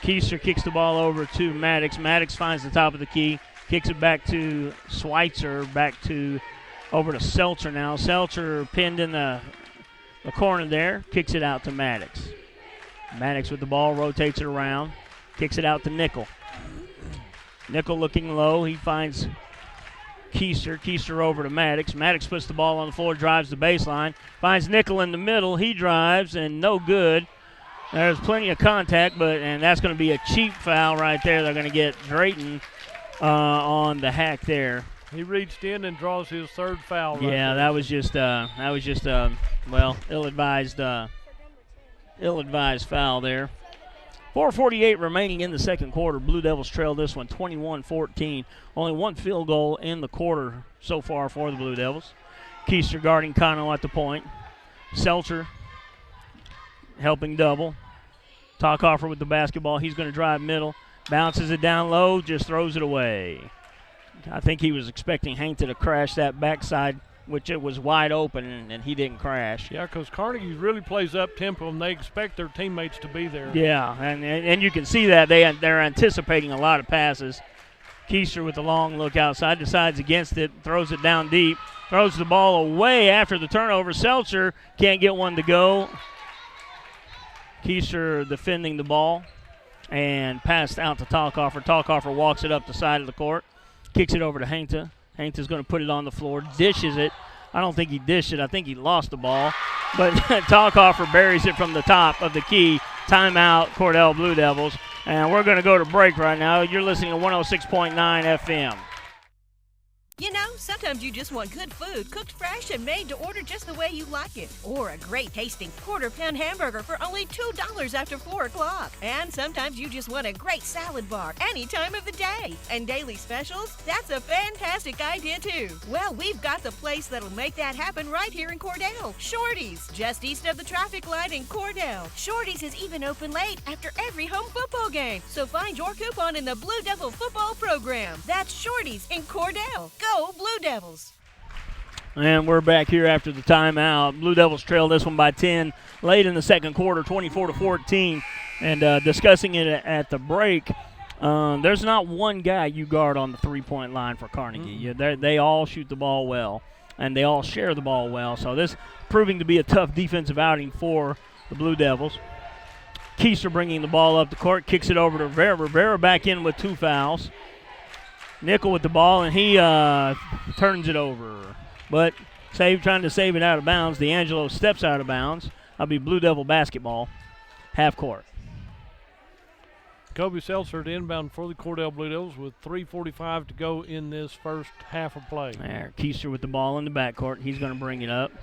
Keister kicks the ball over to Maddox. Maddox finds the top of the key. Kicks it back to Schweitzer. Over to Seltzer now. Seltzer pinned in the corner there. Kicks it out to Maddox. Maddox with the ball. Rotates it around. Kicks it out to Nickel. Nickel looking low. He finds Keister. Keister over to Maddox. Maddox puts the ball on the floor, drives the baseline. Finds Nickel in the middle. He drives, and no good. There's plenty of contact, and that's going to be a cheap foul right there. They're going to get Drayton on the hack there. He reached in and draws his third foul. Right yeah, there. that was just ill-advised foul there. 4:48 remaining in the second quarter. Blue Devils trail this one 21-14. Only one field goal in the quarter so far for the Blue Devils. Keister guarding Kano at the point. Seltzer helping double. Talkoffer with the basketball. He's going to drive middle. Bounces it down low, just throws it away. I think he was expecting Hainton to crash that backside, which it was wide open, and he didn't crash. Yeah, because Carnegie really plays up-tempo, and they expect their teammates to be there. Yeah, and you can see that they're anticipating a lot of passes. Keister with the long look outside, decides against it, throws it down deep, throws the ball away after the turnover. Seltzer can't get one to go. Keister defending the ball and passed out to Talkoffer. Talkoffer walks it up the side of the court, kicks it over to Hainton. Hainton's going to put it on the floor, dishes it. I don't think he dished it. I think he lost the ball. But Talkoffer buries it from the top of the key. Timeout, Cordell Blue Devils. And we're going to go to break right now. You're listening to 106.9 FM. You know, sometimes you just want good food, cooked fresh and made to order just the way you like it. Or a great tasting quarter-pound hamburger for only $2 after 4 o'clock. And sometimes you just want a great salad bar any time of the day. And daily specials? That's a fantastic idea, too. Well, we've got the place that'll make that happen right here in Cordell. Shorty's, just east of the traffic light in Cordell. Shorty's is even open late after every home football game. So find your coupon in the Blue Devil football program. That's Shorty's in Cordell. Go Blue Devils. And we're back here after the timeout. Blue Devils trail this one by 10 late in the second quarter, 24-14. And discussing it at the break, there's not one guy you guard on the three-point line for Carnegie. They all shoot the ball well, and they all share the ball well. So this proving to be a tough defensive outing for the Blue Devils. Keister bringing the ball up the court, kicks it over to Rivera. Rivera back in with 2 fouls. Nickel with the ball, and he turns it over. But trying to save it out of bounds. D'Angelo steps out of bounds. That'll be Blue Devil basketball, half court. Kobe Seltzer to inbound for the Cordell Blue Devils with 3:45 to go in this first half of play. There, Keister with the ball in the backcourt. He's going to bring it up.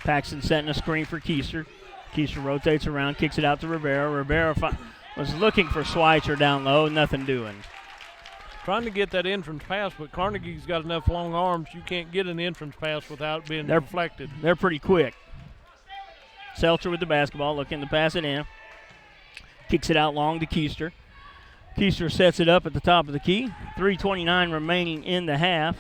Paxton setting a screen for Keister. Keister rotates around, kicks it out to Rivera. Rivera was looking for Schweitzer down low, nothing doing. Trying to get that entrance pass, but Carnegie's got enough long arms, you can't get an entrance pass without being deflected. They're pretty quick. Seltzer with the basketball, looking to pass it in. Kicks it out long to Keister. Keister sets it up at the top of the key. 3:29 remaining in the half.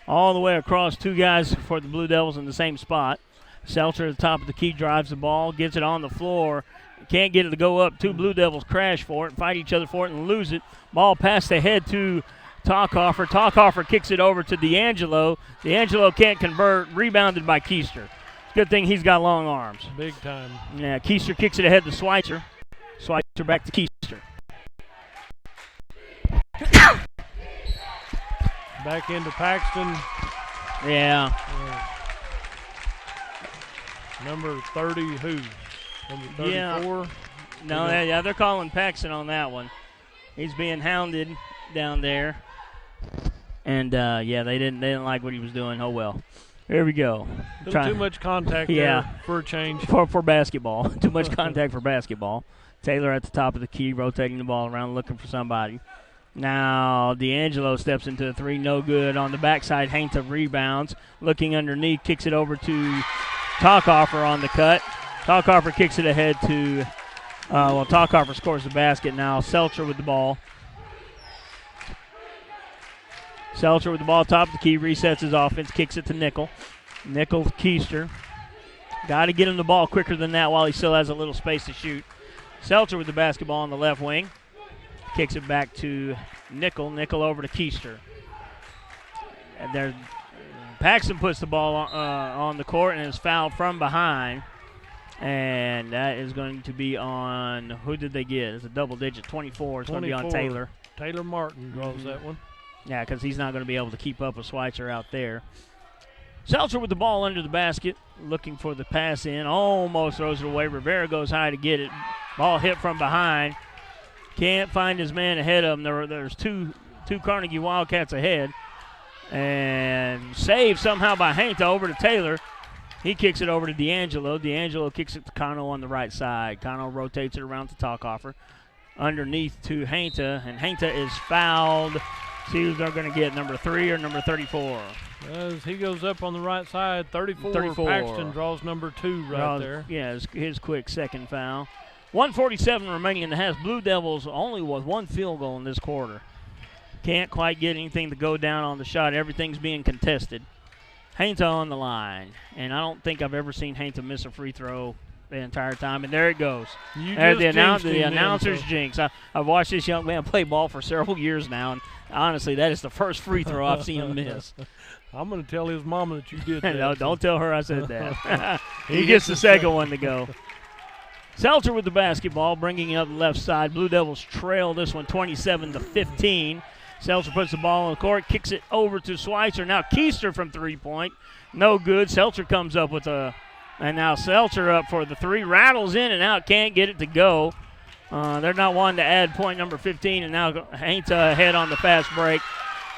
All the way across, 2 guys for the Blue Devils in the same spot. Seltzer at the top of the key, drives the ball, gets it on the floor. Can't get it to go up. 2 Blue Devils crash for it, fight each other for it, and lose it. Ball passed ahead to Talkoffer. Talkoffer kicks it over to D'Angelo. D'Angelo can't convert. Rebounded by Keister. Good thing he's got long arms. Big time. Yeah, Keister kicks it ahead to Schweitzer. Schweitzer back to Keister. Back into Paxton. Yeah. Number 30 who? Number 34? Yeah. No, they're calling Paxton on that one. He's being hounded down there. And, they didn't like what he was doing. Oh, well. Here we go. Too much contact there for a change. For basketball. Too much contact for basketball. Taylor at the top of the key, rotating the ball around, looking for somebody. Now D'Angelo steps into the 3, no good. On the backside, Hainton rebounds. Looking underneath, kicks it over to Talkoffer on the cut. Talkoffer kicks it ahead to Talkoffer scores the basket now. Seltzer with the ball. Seltzer with the ball, top of the key, resets his offense, kicks it to Nickel. Nickel, Keister. Got to get him the ball quicker than that while he still has a little space to shoot. Seltzer with the basketball on the left wing. Kicks it back to Nickel. Nickel over to Keister. And there, Paxton puts the ball on the court and is fouled from behind. And that is going to be on, who did they get? It's a double digit, 24. It's going to be on Taylor. Taylor Martin draws that one. Yeah, because he's not going to be able to keep up with Schweitzer out there. Seltzer with the ball under the basket, looking for the pass in. Almost throws it away. Rivera goes high to get it. Ball hit from behind. Can't find his man ahead of him. There's two Carnegie Wildcats ahead. And saved somehow by Hainta over to Taylor. He kicks it over to D'Angelo. D'Angelo kicks it to Cano on the right side. Cano rotates it around to Talkoffer. Underneath to Hainta, and Hainta is fouled. See who they're going to get, number 3 or number 34. As he goes up on the right side, 34. Paxton draws number 2 there. Yeah, his quick second foul. 1:47 remaining in the half. Blue Devils only with 1 field goal in this quarter. Can't quite get anything to go down on the shot. Everything's being contested. Hainta on the line. And I don't think I've ever seen Hainta miss a free throw the entire time. And there it goes. The announcer's jinx. I've watched this young man play ball for several years now, and honestly, that is the first free throw I've seen him miss. I'm going to tell his mama that you did that. No, don't tell her I said that. He gets the second one to go. Seltzer with the basketball, bringing it up the left side. Blue Devils trail this one 27-15. Seltzer puts the ball on the court, kicks it over to Schweitzer. Now Keister from three-point. No good. Seltzer comes up with and now Seltzer up for the 3. Rattles in and out, can't get it to go. They're not wanting to add point number 15, and now Hainta ahead on the fast break.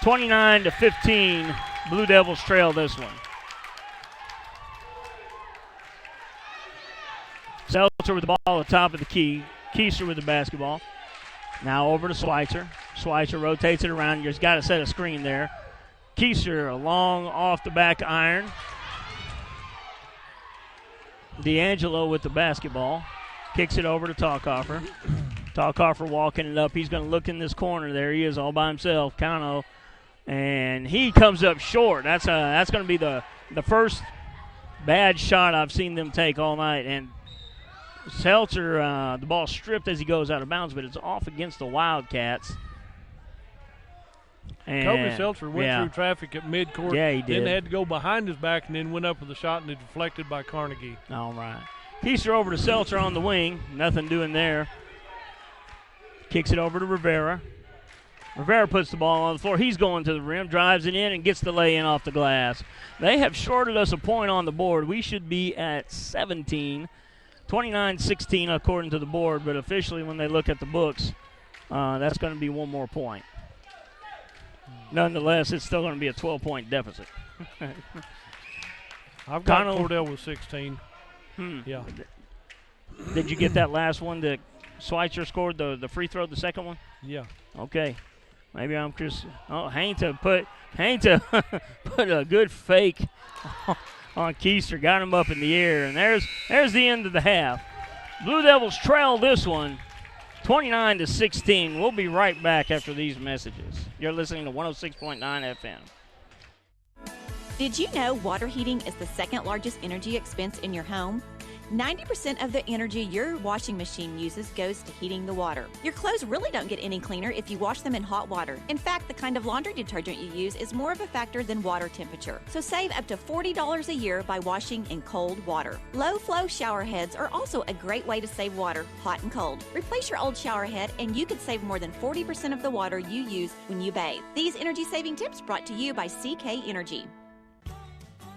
29-15, Blue Devils trail this one. Seltzer with the ball at the top of the key. Keister with the basketball. Now over to Schweitzer. Schweitzer rotates it around. You've got to set a screen there. Keister along off the back iron. D'Angelo with the basketball. Kicks it over to Talkoffer. Talkoffer walking it up. He's going to look in this corner. There he is all by himself. Cano. And he comes up short. That's going to be the first bad shot I've seen them take all night. And Seltzer, the ball stripped as he goes out of bounds, but it's off against the Wildcats. And Kobe Seltzer went through traffic at midcourt. Yeah, he did. Then had to go behind his back and then went up with a shot and it deflected by Carnegie. All right. Keister over to Seltzer on the wing. Nothing doing there. Kicks it over to Rivera. Rivera puts the ball on the floor. He's going to the rim, drives it in, and gets the lay-in off the glass. They have shorted us a point on the board. We should be at 17. 29-16 according to the board, but officially when they look at the books, that's going to be 1 more point. Nonetheless, it's still going to be a 12-point deficit. I've got Cordell with 16. Yeah. Did you get that last one that Schweitzer scored, the free throw, the second one? Yeah. Okay. Maybe I'm just – Hainta put a good fake on Keister, got him up in the air, and there's the end of the half. Blue Devils trail this one 29-16. We'll be right back after these messages. You're listening to 106.9 FM. Did you know water heating is the second largest energy expense in your home? 90% of the energy your washing machine uses goes to heating the water. Your clothes really don't get any cleaner if you wash them in hot water. In fact, the kind of laundry detergent you use is more of a factor than water temperature. So save up to $40 a year by washing in cold water. Low-flow shower heads are also a great way to save water, hot and cold. Replace your old shower head and you could save more than 40% of the water you use when you bathe. These energy-saving tips brought to you by CK Energy.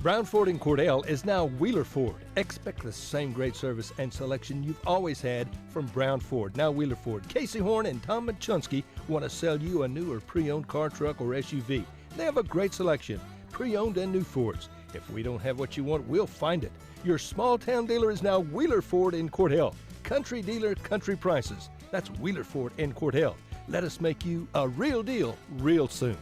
Brown Ford in Cordell is now Wheeler Ford. Expect the same great service and selection you've always had from Brown Ford, now Wheeler Ford. Casey Horn and Tom Machunsky want to sell you a new or pre-owned car, truck, or SUV. They have a great selection, pre-owned and new Fords. If we don't have what you want, we'll find it. Your small-town dealer is now Wheeler Ford in Cordell. Country dealer, country prices. That's Wheeler Ford in Cordell. Let us make you a real deal real soon.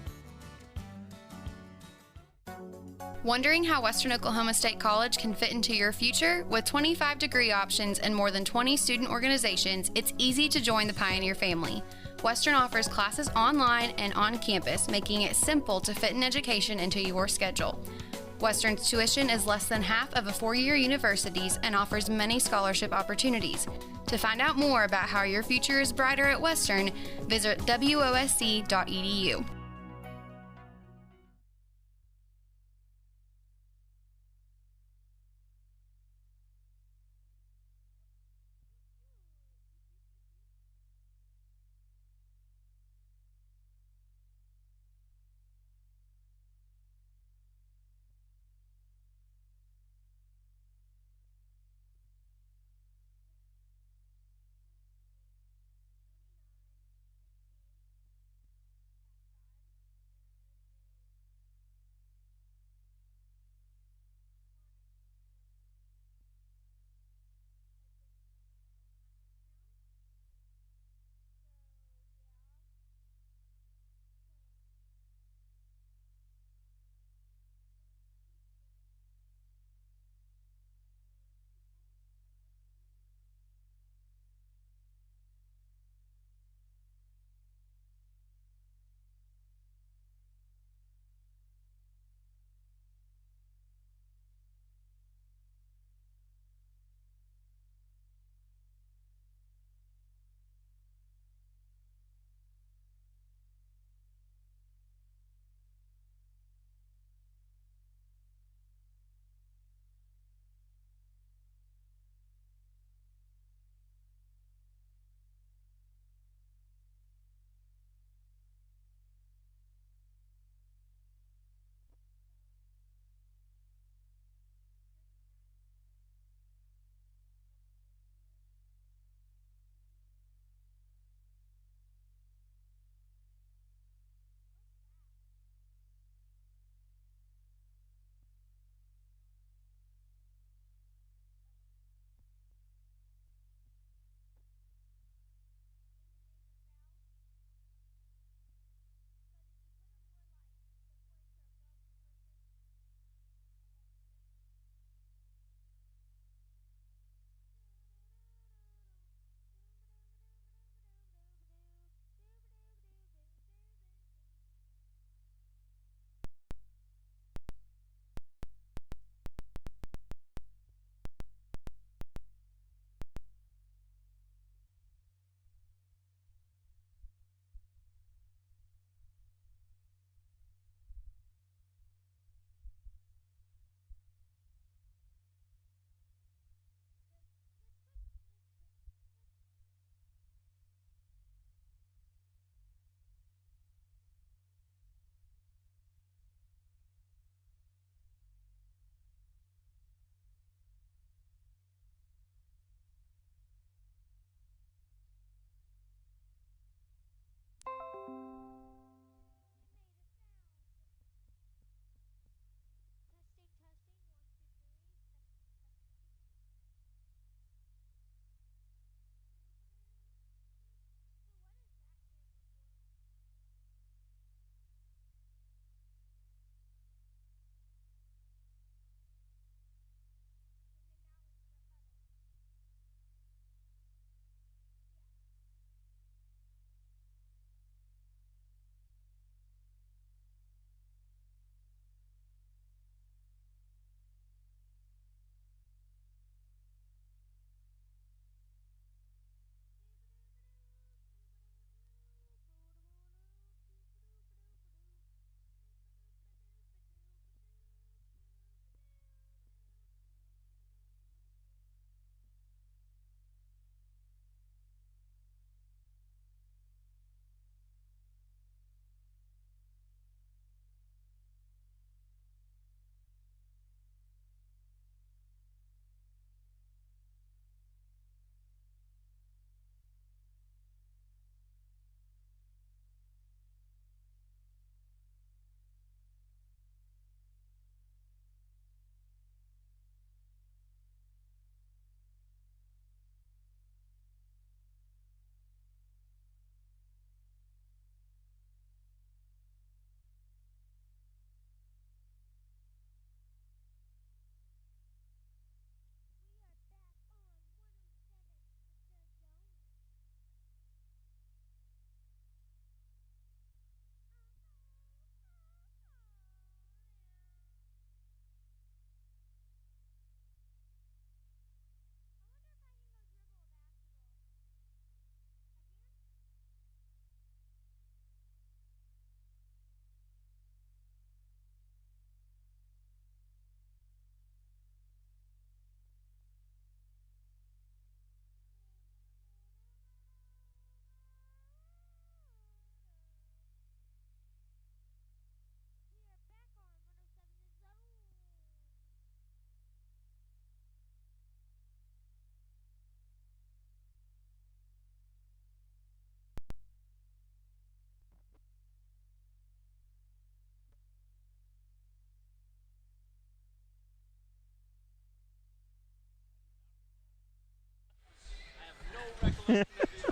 Wondering how Western Oklahoma State College can fit into your future? With 25 degree options and more than 20 student organizations, it's easy to join the Pioneer family. Western offers classes online and on campus, making it simple to fit an education into your schedule. Western's tuition is less than half of a four-year university's and offers many scholarship opportunities. To find out more about how your future is brighter at Western, visit wosc.edu.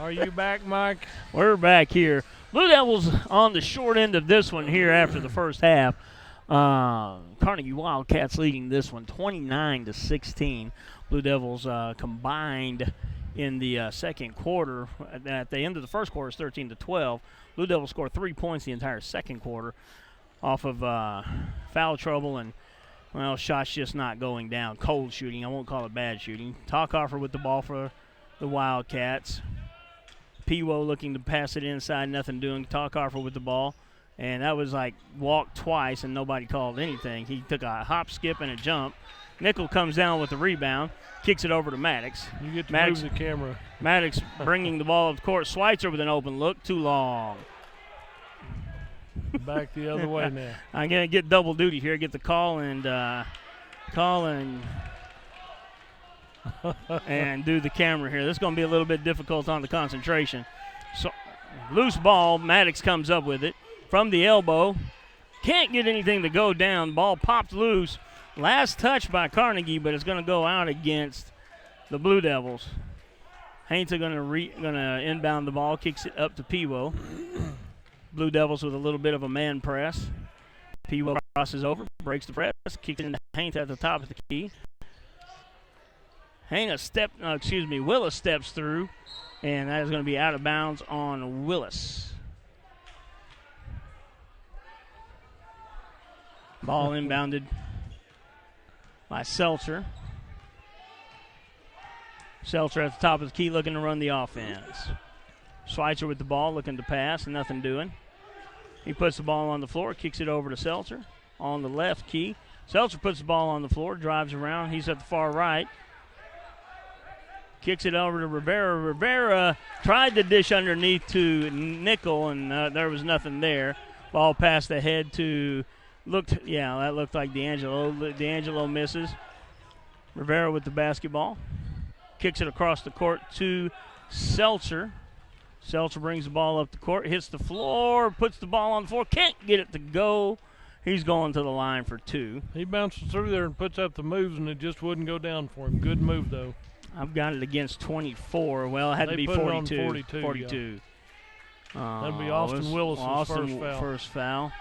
Are you back, Mike? We're back here. Blue Devils on the short end of this one here after the first half. Carnegie Wildcats leading this one 29-16. Blue Devils combined in the second quarter. At the end of the first quarter, it's 13-12. Blue Devils scored 3 points the entire second quarter off of foul trouble and, well, shots just not going down. Cold shooting. I won't call it bad shooting. Talkoffer with the ball for the Wildcats. Pewo looking to pass it inside, nothing doing. Talkoffer with the ball. And that was like walked twice and nobody called anything. He took a hop, skip, and a jump. Nickel comes down with the rebound, kicks it over to Maddox. You get to Maddox, move the camera. Maddox bringing the ball up the court. Schweitzer with an open look, too long. Back the other way now. I'm going to get double duty here, get the call and and do the camera here. This is going to be a little bit difficult on the concentration. So, loose ball, Maddox comes up with it. From the elbow, can't get anything to go down. Ball popped loose. Last touch by Carnegie, but it's going to go out against the Blue Devils. Hainta going to inbound the ball, kicks it up to Pewo. Blue Devils with a little bit of a man press. Pewo crosses over, breaks the press, kicks it into Hainta at the top of the key. Willis steps through, and that is going to be out of bounds on Willis. Ball inbounded by Seltzer. Seltzer at the top of the key looking to run the offense. Schweitzer with the ball looking to pass, nothing doing. He puts the ball on the floor, kicks it over to Seltzer on the left key. Seltzer puts the ball on the floor, drives around. He's at the far right. Kicks it over to Rivera. Rivera tried to dish underneath to Nickel, and there was nothing there. Ball passed ahead to... that looked like D'Angelo. D'Angelo misses. Rivera with the basketball. Kicks it across the court to Seltzer. Seltzer brings the ball up the court, hits the floor, puts the ball on the floor, can't get it to go. He's going to the line for two. He bounces through there and puts up the moves, and it just wouldn't go down for him. Good move, though. I've got it against 24. Well, it had to be 42. 42. Yeah. That'd be Austin Willis's first foul.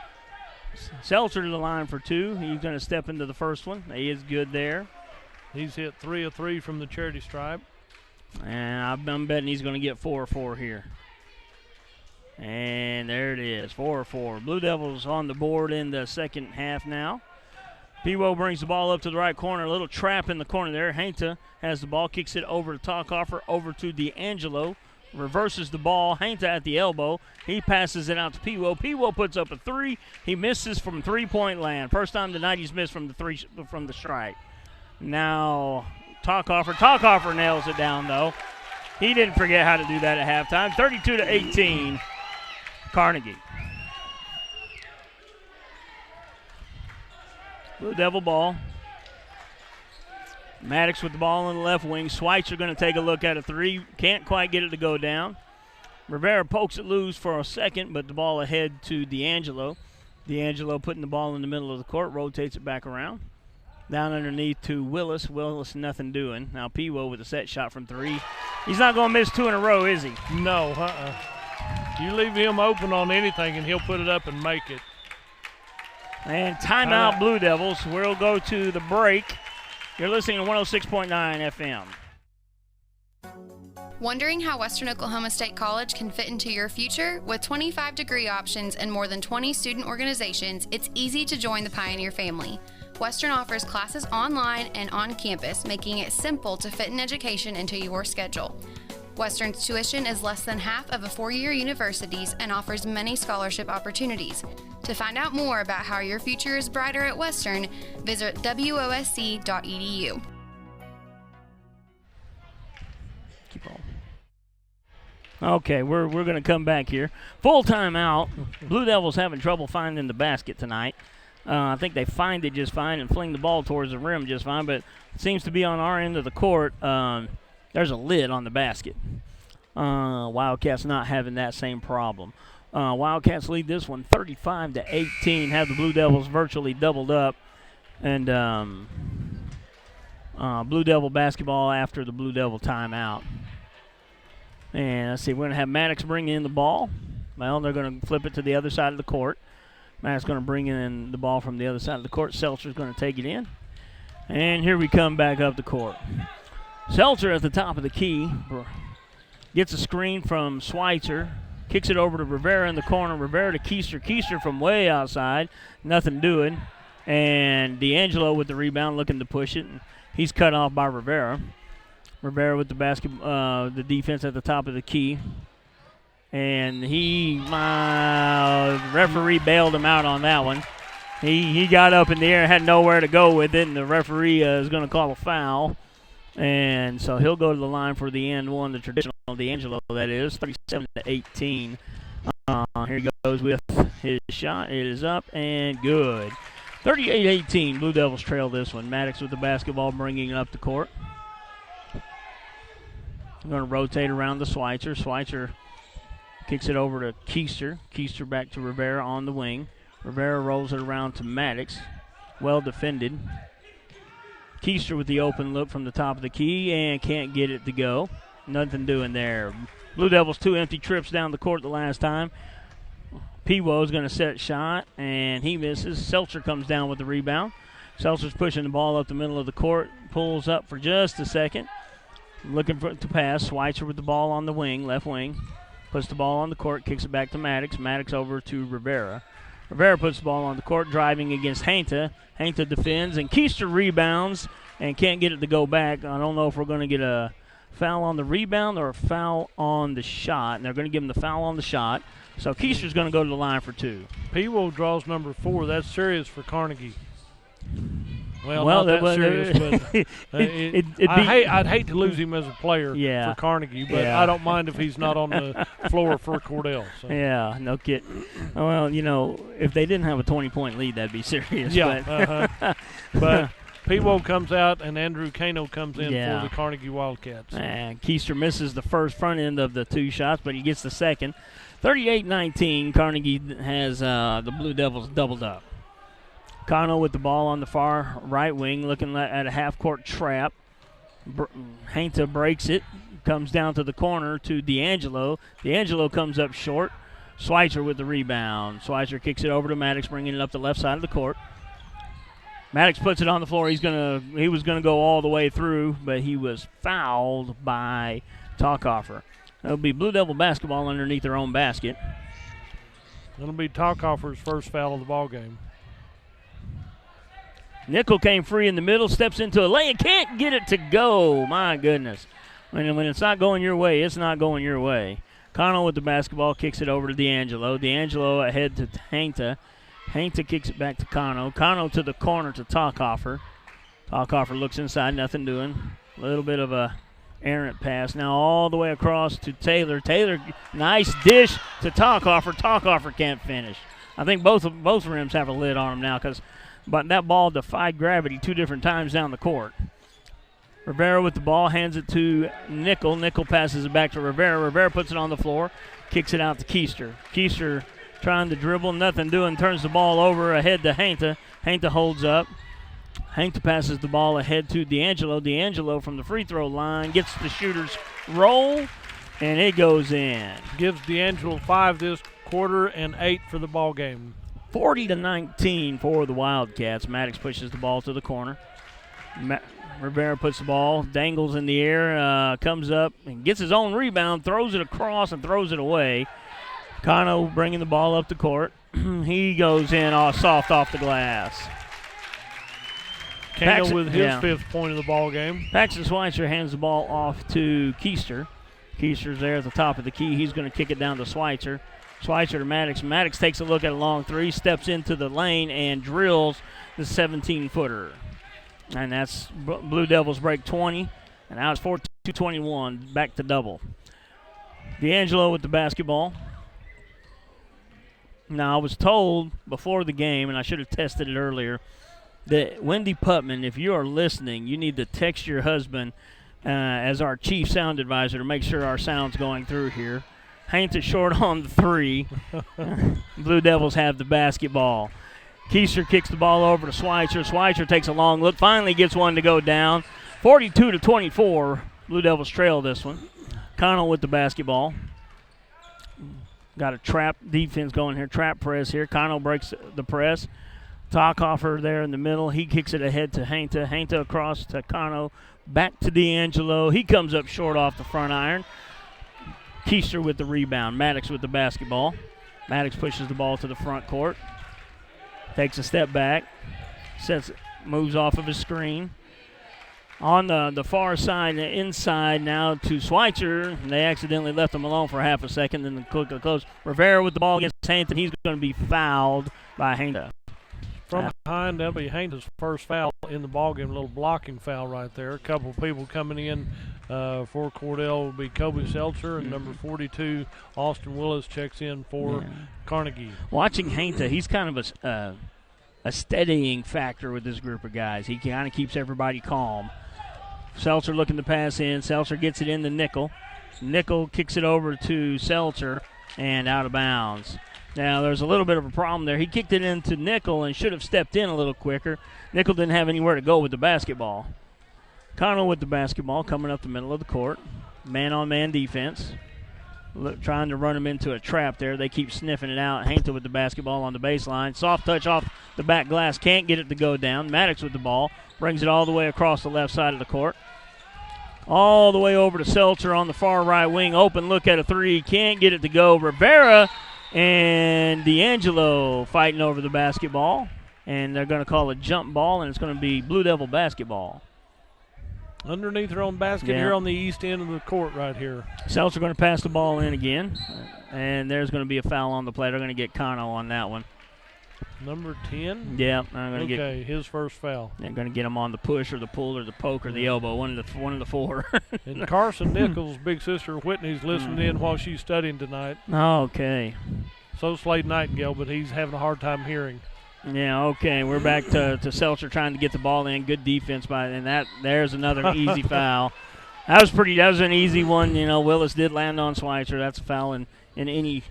Seltzer to the line for two. He's going to step into the first one. He is good there. He's hit 3 of 3 from the charity stripe. And I'm betting he's going to get 4 of 4 here. And there it is, 4 of 4. Blue Devils on the board in the second half now. Pewo brings the ball up to the right corner. A little trap in the corner there. Hainta has the ball, kicks it over to Talkoffer, over to D'Angelo. Reverses the ball. Hainta at the elbow. He passes it out to Pewo. Pewo puts up a 3. He misses from three-point land. First time tonight he's missed from the strike. Now Talkoffer nails it down though. He didn't forget how to do that at halftime. 32-18, Carnegie. Blue Devil ball. Maddox with the ball on the left wing. Schweitzer going to take a look at a 3. Can't quite get it to go down. Rivera pokes it loose for a second, but the ball ahead to D'Angelo. D'Angelo putting the ball in the middle of the court, rotates it back around. Down underneath to Willis. Willis nothing doing. Now Pewo with a set shot from 3. He's not going to miss 2 in a row, is he? No, You leave him open on anything, and he'll put it up and make it. And timeout Blue Devils. We'll go to the break. You're listening to 106.9 FM. Wondering how Western Oklahoma State College can fit into your future? With 25 degree options and more than 20 student organizations, it's easy to join the Pioneer family. Western offers classes online and on campus, making it simple to fit an education into your schedule. Western's tuition is less than half of a four-year university's and offers many scholarship opportunities. To find out more about how your future is brighter at Western, visit wosc.edu. Keep on. Okay, we're going to come back here. Full timeout. Blue Devils having trouble finding the basket tonight. I think they find it just fine and fling the ball towards the rim just fine, but it seems to be on our end of the court. There's a lid on the basket. Wildcats not having that same problem. Wildcats lead this one 35-18, have the Blue Devils virtually doubled up. And Blue Devil basketball after the Blue Devil timeout. And let's see, we're going to have Maddox bring in the ball. Well, they're going to flip it to the other side of the court. Maddox going to bring in the ball from the other side of the court. Seltzer's going to take it in. And here we come back up the court. Seltzer at the top of the key gets a screen from Schweitzer. Kicks it over to Rivera in the corner. Rivera to Keister. Keister from way outside. Nothing doing. And D'Angelo with the rebound looking to push it. He's cut off by Rivera. Rivera with the defense at the top of the key. And referee bailed him out on that one. He got up in the air, had nowhere to go with it, and the referee is going to call a foul. And so he'll go to the line for the end one, the traditional D'Angelo, that is, 37-18. Here he goes with his shot. It is up and good. 38-18, Blue Devils trail this one. Maddox with the basketball, bringing it up the court. I'm going to rotate around to Schweitzer. Schweitzer kicks it over to Keister. Keister back to Rivera on the wing. Rivera rolls it around to Maddox. Well defended. Keister with the open look from the top of the key and can't get it to go. Nothing doing there. Blue Devils 2 empty trips down the court the last time. Pewo's going to set shot, and he misses. Seltzer comes down with the rebound. Seltzer's pushing the ball up the middle of the court. Pulls up for just a second. Looking to pass. Schweitzer with the ball on the wing, left wing. Puts the ball on the court, kicks it back to Maddox. Maddox over to Rivera. Rivera puts the ball on the court, driving against Hainta. Hainta defends, and Keister rebounds and can't get it to go back. I don't know if we're going to get a foul on the rebound or a foul on the shot. And they're going to give him the foul on the shot. So Keister's going to go to the line for 2. Pewo draws number 4. That's serious for Carnegie. Well, not that serious, but I'd hate to lose him as a player for Carnegie, but I don't mind if he's not on the floor for Cordell. So. Yeah, no kidding. Well, if they didn't have a 20-point lead, that'd be serious. Yeah, but Pewo comes out, and Andrew Kano comes in for the Carnegie Wildcats. And Keister misses the first front end of the 2 shots, but he gets the second. 38-19, Carnegie has the Blue Devils doubled up. Kano with the ball on the far right wing, looking at a half-court trap. Hainta breaks it, comes down to the corner to D'Angelo. D'Angelo comes up short. Schweitzer with the rebound. Schweitzer kicks it over to Maddox, bringing it up the left side of the court. Maddox puts it on the floor. He was gonna go all the way through, but he was fouled by Talkoffer. It'll be Blue Devil basketball underneath their own basket. It'll be Talkoffer's first foul of the ball game. Nickel came free in the middle, steps into a lane, can't get it to go. My goodness. When it's not going your way, it's not going your way. Connell with the basketball kicks it over to D'Angelo. D'Angelo ahead to Hainta. Hainta kicks it back to Cano. Cano to the corner to Talkoffer. Talkoffer looks inside, nothing doing. A little bit of a errant pass. Now all the way across to Taylor. Taylor, nice dish to Talkoffer. Talkoffer can't finish. I think both rims have a lid on them now but that ball defied gravity 2 different times down the court. Rivera with the ball, hands it to Nickel. Nickel passes it back to Rivera. Rivera puts it on the floor, kicks it out to Keister. Keister trying to dribble, nothing doing, turns the ball over ahead to Hainta. Hainta holds up. Hainta passes the ball ahead to D'Angelo. D'Angelo from the free throw line gets the shooter's roll, and it goes in. Gives D'Angelo 5 this quarter and 8 for the ball game. 40-19 for the Wildcats. Maddox pushes the ball to the corner. Rivera puts the ball, dangles in the air, comes up and gets his own rebound, throws it across and throws it away. Cano bringing the ball up the court. He goes in soft off the glass. Cano with his 5th point of the ball game. Paxton Schweitzer hands the ball off to Keister. Keister's there at the top of the key. He's going to kick it down to Schweitzer. Schweitzer to Maddox. Maddox takes a look at a long 3, steps into the lane, and drills the 17-footer. And that's Blue Devils break 20, and now it's 42-21, back to double. D'Angelo with the basketball. Now, I was told before the game, and I should have tested it earlier, that Wendy Putman, if you are listening, you need to text your husband as our chief sound advisor to make sure our sound's going through here. Hainta short on the 3. Blue Devils have the basketball. Keister kicks the ball over to Schweitzer. Schweitzer takes a long look, finally gets one to go down. 42-24, Blue Devils trail this one. Connell with the basketball. Got a trap defense going here, trap press here. Connell breaks the press. Talkoffer there in the middle. He kicks it ahead to Hainta. Hainta across to Connell. Back to D'Angelo. He comes up short off the front iron. Keister with the rebound. Maddox with the basketball. Maddox pushes the ball to the front court. Takes a step back. Moves off of his screen. On the far side, inside now to Schweitzer. They accidentally left him alone for half a second, then quickly close. Rivera with the ball against Hainta. He's going to be fouled by Hainta. From behind, that'll be Hainta's first foul in the ballgame. A little blocking foul right there. A couple of people coming in for Cordell will be Kobe Seltzer, and number 42, Austin Willis, checks in for Carnegie. Watching Hainta, he's kind of a steadying factor with this group of guys. He kind of keeps everybody calm. Seltzer looking to pass in. Seltzer gets it in to Nickel. Nickel kicks it over to Seltzer and out of bounds. Now, there's a little bit of a problem there. He kicked it into Nickel and should have stepped in a little quicker. Nickel didn't have anywhere to go with the basketball. Connell with the basketball coming up the middle of the court. Man-on-man defense. Trying to run him into a trap there. They keep sniffing it out. Hainta with the basketball on the baseline. Soft touch off the back glass. Can't get it to go down. Maddox with the ball. Brings it all the way across the left side of the court. All the way over to Seltzer on the far right wing. Open look at a three. Can't get it to go. Rivera and D'Angelo fighting over the basketball. And they're going to call a jump ball, and it's going to be Blue Devil basketball. Underneath their own basket here on the east end of the court right here. Seltzer going to pass the ball in again. And there's going to be a foul on the play. They're going to get Connell on that one. Number 10? Yeah. I'm going to get his first foul. They're going to get him on the push or the pull or the poke or the elbow, one of the four. And Carson Nichols' big sister Whitney's listening in while she's studying tonight. Okay. So Slade Nightingale, but he's having a hard time hearing. Yeah, okay. We're back to Seltzer trying to get the ball in. Good defense there's another easy foul. That was an easy one. You know, Willis did land on Schweitzer. That's a foul in any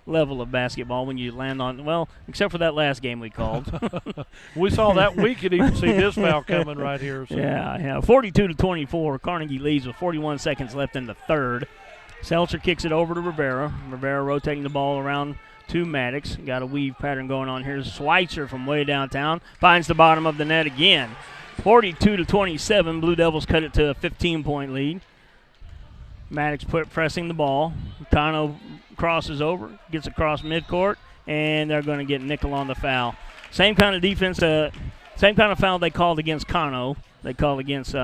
level of basketball when you land on, well, except for that last game we called. We saw that. We could even see this foul coming right here. So. Yeah. 42-24. Carnegie leads with 41 seconds left in the third. Seltzer kicks it over to Rivera. Rivera rotating the ball around to Maddox. Got a weave pattern going on here. Schweitzer from way downtown finds the bottom of the net again. 42-27. Blue Devils cut it to a 15-point lead. Maddox pressing the ball. Kano crosses over, gets across midcourt, and they're going to get Nickel on the foul. Same kind of defense, same kind of foul they called against Kano. They called against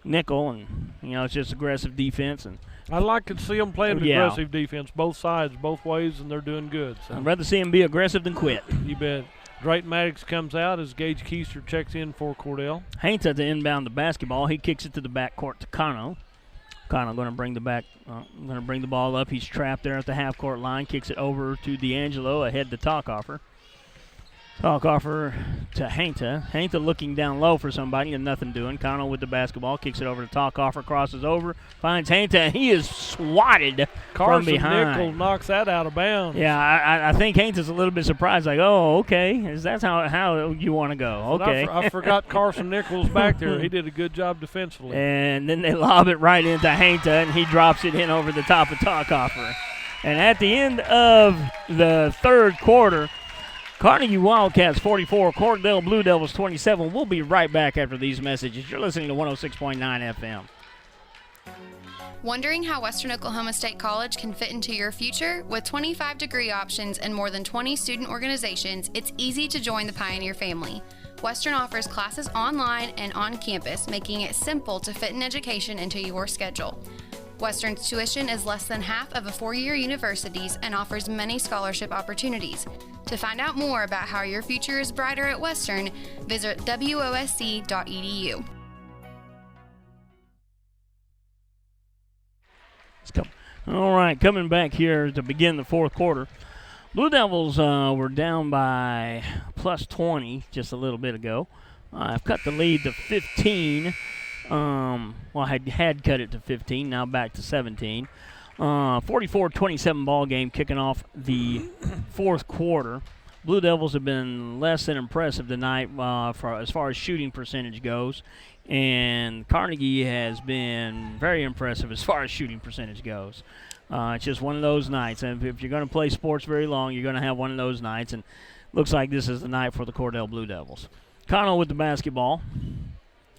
Nickel, and it's just aggressive defense. And I like to see them playing aggressive defense, both sides, both ways, and they're doing good. So. I'd rather see them be aggressive than quit. You bet. Drayton Maddox comes out as Gage Keister checks in for Cordell. Hainta to inbound the basketball. He kicks it to the backcourt to Kano. Kano going to bring the ball up. He's trapped there at the half-court line. Kicks it over to D'Angelo, ahead to Talkoffer. Talkoffer to Hainta. Hainta looking down low for somebody and nothing doing. Kano with the basketball. Kicks it over to Talkoffer. Crosses over. Finds Hainta, and he is swatted from behind. Carson Nichols knocks that out of bounds. Yeah, I think Hainta's a little bit surprised. Like, oh, okay. That's how you want to go. Okay. I forgot Carson Nichols back there. He did a good job defensively. And then they lob it right into Hainta, and he drops it in over the top of Talkoffer. And at the end of the third quarter, Carnegie Wildcats 44, Cordell Blue Devils 27. We'll be right back after these messages. You're listening to 106.9 FM. Wondering how Western Oklahoma State College can fit into your future? With 25 degree options and more than 20 student organizations, it's easy to join the Pioneer family. Western offers classes online and on campus, making it simple to fit an education into your schedule. Western's tuition is less than half of a four-year university's and offers many scholarship opportunities. To find out more about how your future is brighter at Western, visit wosc.edu. All right, coming back here to begin the fourth quarter. Blue Devils were down by plus 20 just a little bit ago. I've cut the lead to 15. I had cut it to 15, now back to 17. 44-27 ball game kicking off the fourth quarter. Blue Devils have been less than impressive tonight as far as shooting percentage goes. And Carnegie has been very impressive as far as shooting percentage goes. It's just one of those nights. And if you're going to play sports very long, you're going to have one of those nights. And looks like this is the night for the Cordell Blue Devils. Connell with the basketball.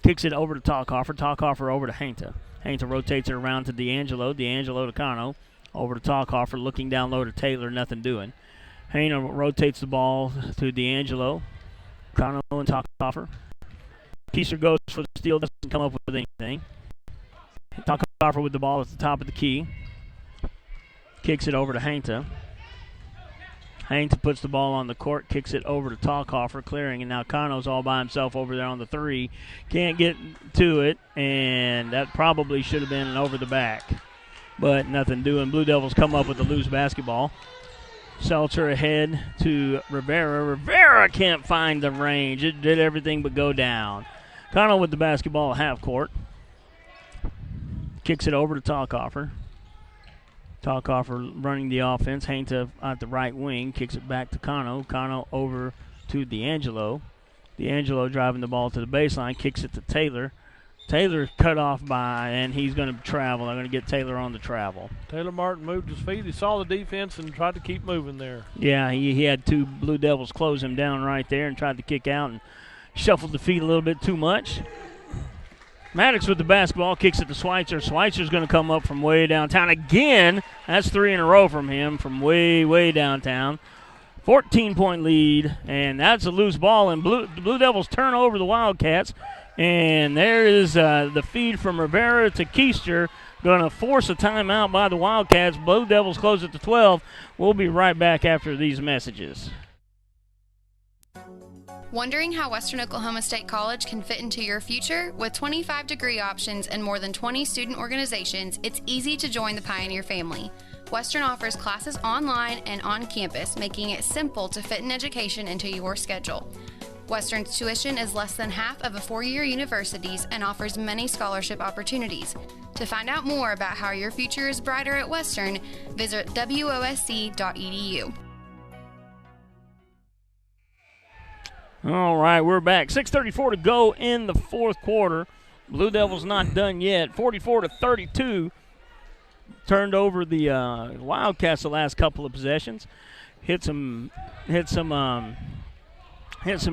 Kicks it over to Talkoffer. Talkoffer over to Hainta. Hainta rotates it around to D'Angelo. D'Angelo to Connell. Over to Talkoffer. Looking down low to Taylor. Nothing doing. Hainta rotates the ball to D'Angelo. Connell and Talkoffer. Keister goes for the steal, doesn't come up with anything. Talkoffer with the ball at the top of the key. Kicks it over to Hainta. Hainta puts the ball on the court, kicks it over to Talkoffer, clearing, and now Cano's all by himself over there on the three. Can't get to it, and that probably should have been an over the back. But nothing doing. Blue Devils come up with the loose basketball. Seltzer ahead to Rivera. Rivera can't find the range. It did everything but go down. Connell with the basketball at half court. Kicks it over to Talkoffer. Talkoffer running the offense. Hainta at the right wing. Kicks it back to Connell. Connell over to D'Angelo. D'Angelo driving the ball to the baseline. Kicks it to Taylor. Taylor cut off by, and he's going to travel. They're going to get Taylor on the travel. Taylor Martin moved his feet. He saw the defense and tried to keep moving there. Yeah, he had two Blue Devils close him down right there and tried to kick out and shuffled the feet a little bit too much. Maddox with the basketball, kicks it to Schweitzer. Schweitzer's going to come up from way downtown again. That's 3 in a row from him from way, way downtown. 14-point lead, and that's a loose ball. And the Blue Devils turn over the Wildcats. And there is the feed from Rivera to Keister. Going to force a timeout by the Wildcats. Blue Devils close it to 12. We'll be right back after these messages. Wondering how Western Oklahoma State College can fit into your future? With 25 degree options and more than 20 student organizations, it's easy to join the Pioneer family. Western offers classes online and on campus, making it simple to fit an education into your schedule. Western's tuition is less than half of a four-year university's and offers many scholarship opportunities. To find out more about how your future is brighter at Western, visit wosc.edu. All right, we're back. 6:34 to go in the fourth quarter. Blue Devils not done yet. 44-32. Turned over the Wildcats the last couple of possessions. Hit some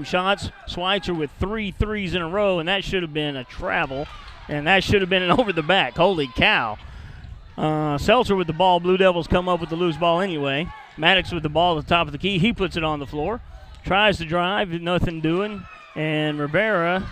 shots. Schweitzer with 3 threes in a row, and that should have been a travel, and that should have been an over the back. Holy cow. Seltzer with the ball. Blue Devils come up with the loose ball anyway. Maddox with the ball at the top of the key. He puts it on the floor. Tries to drive, nothing doing, and Rivera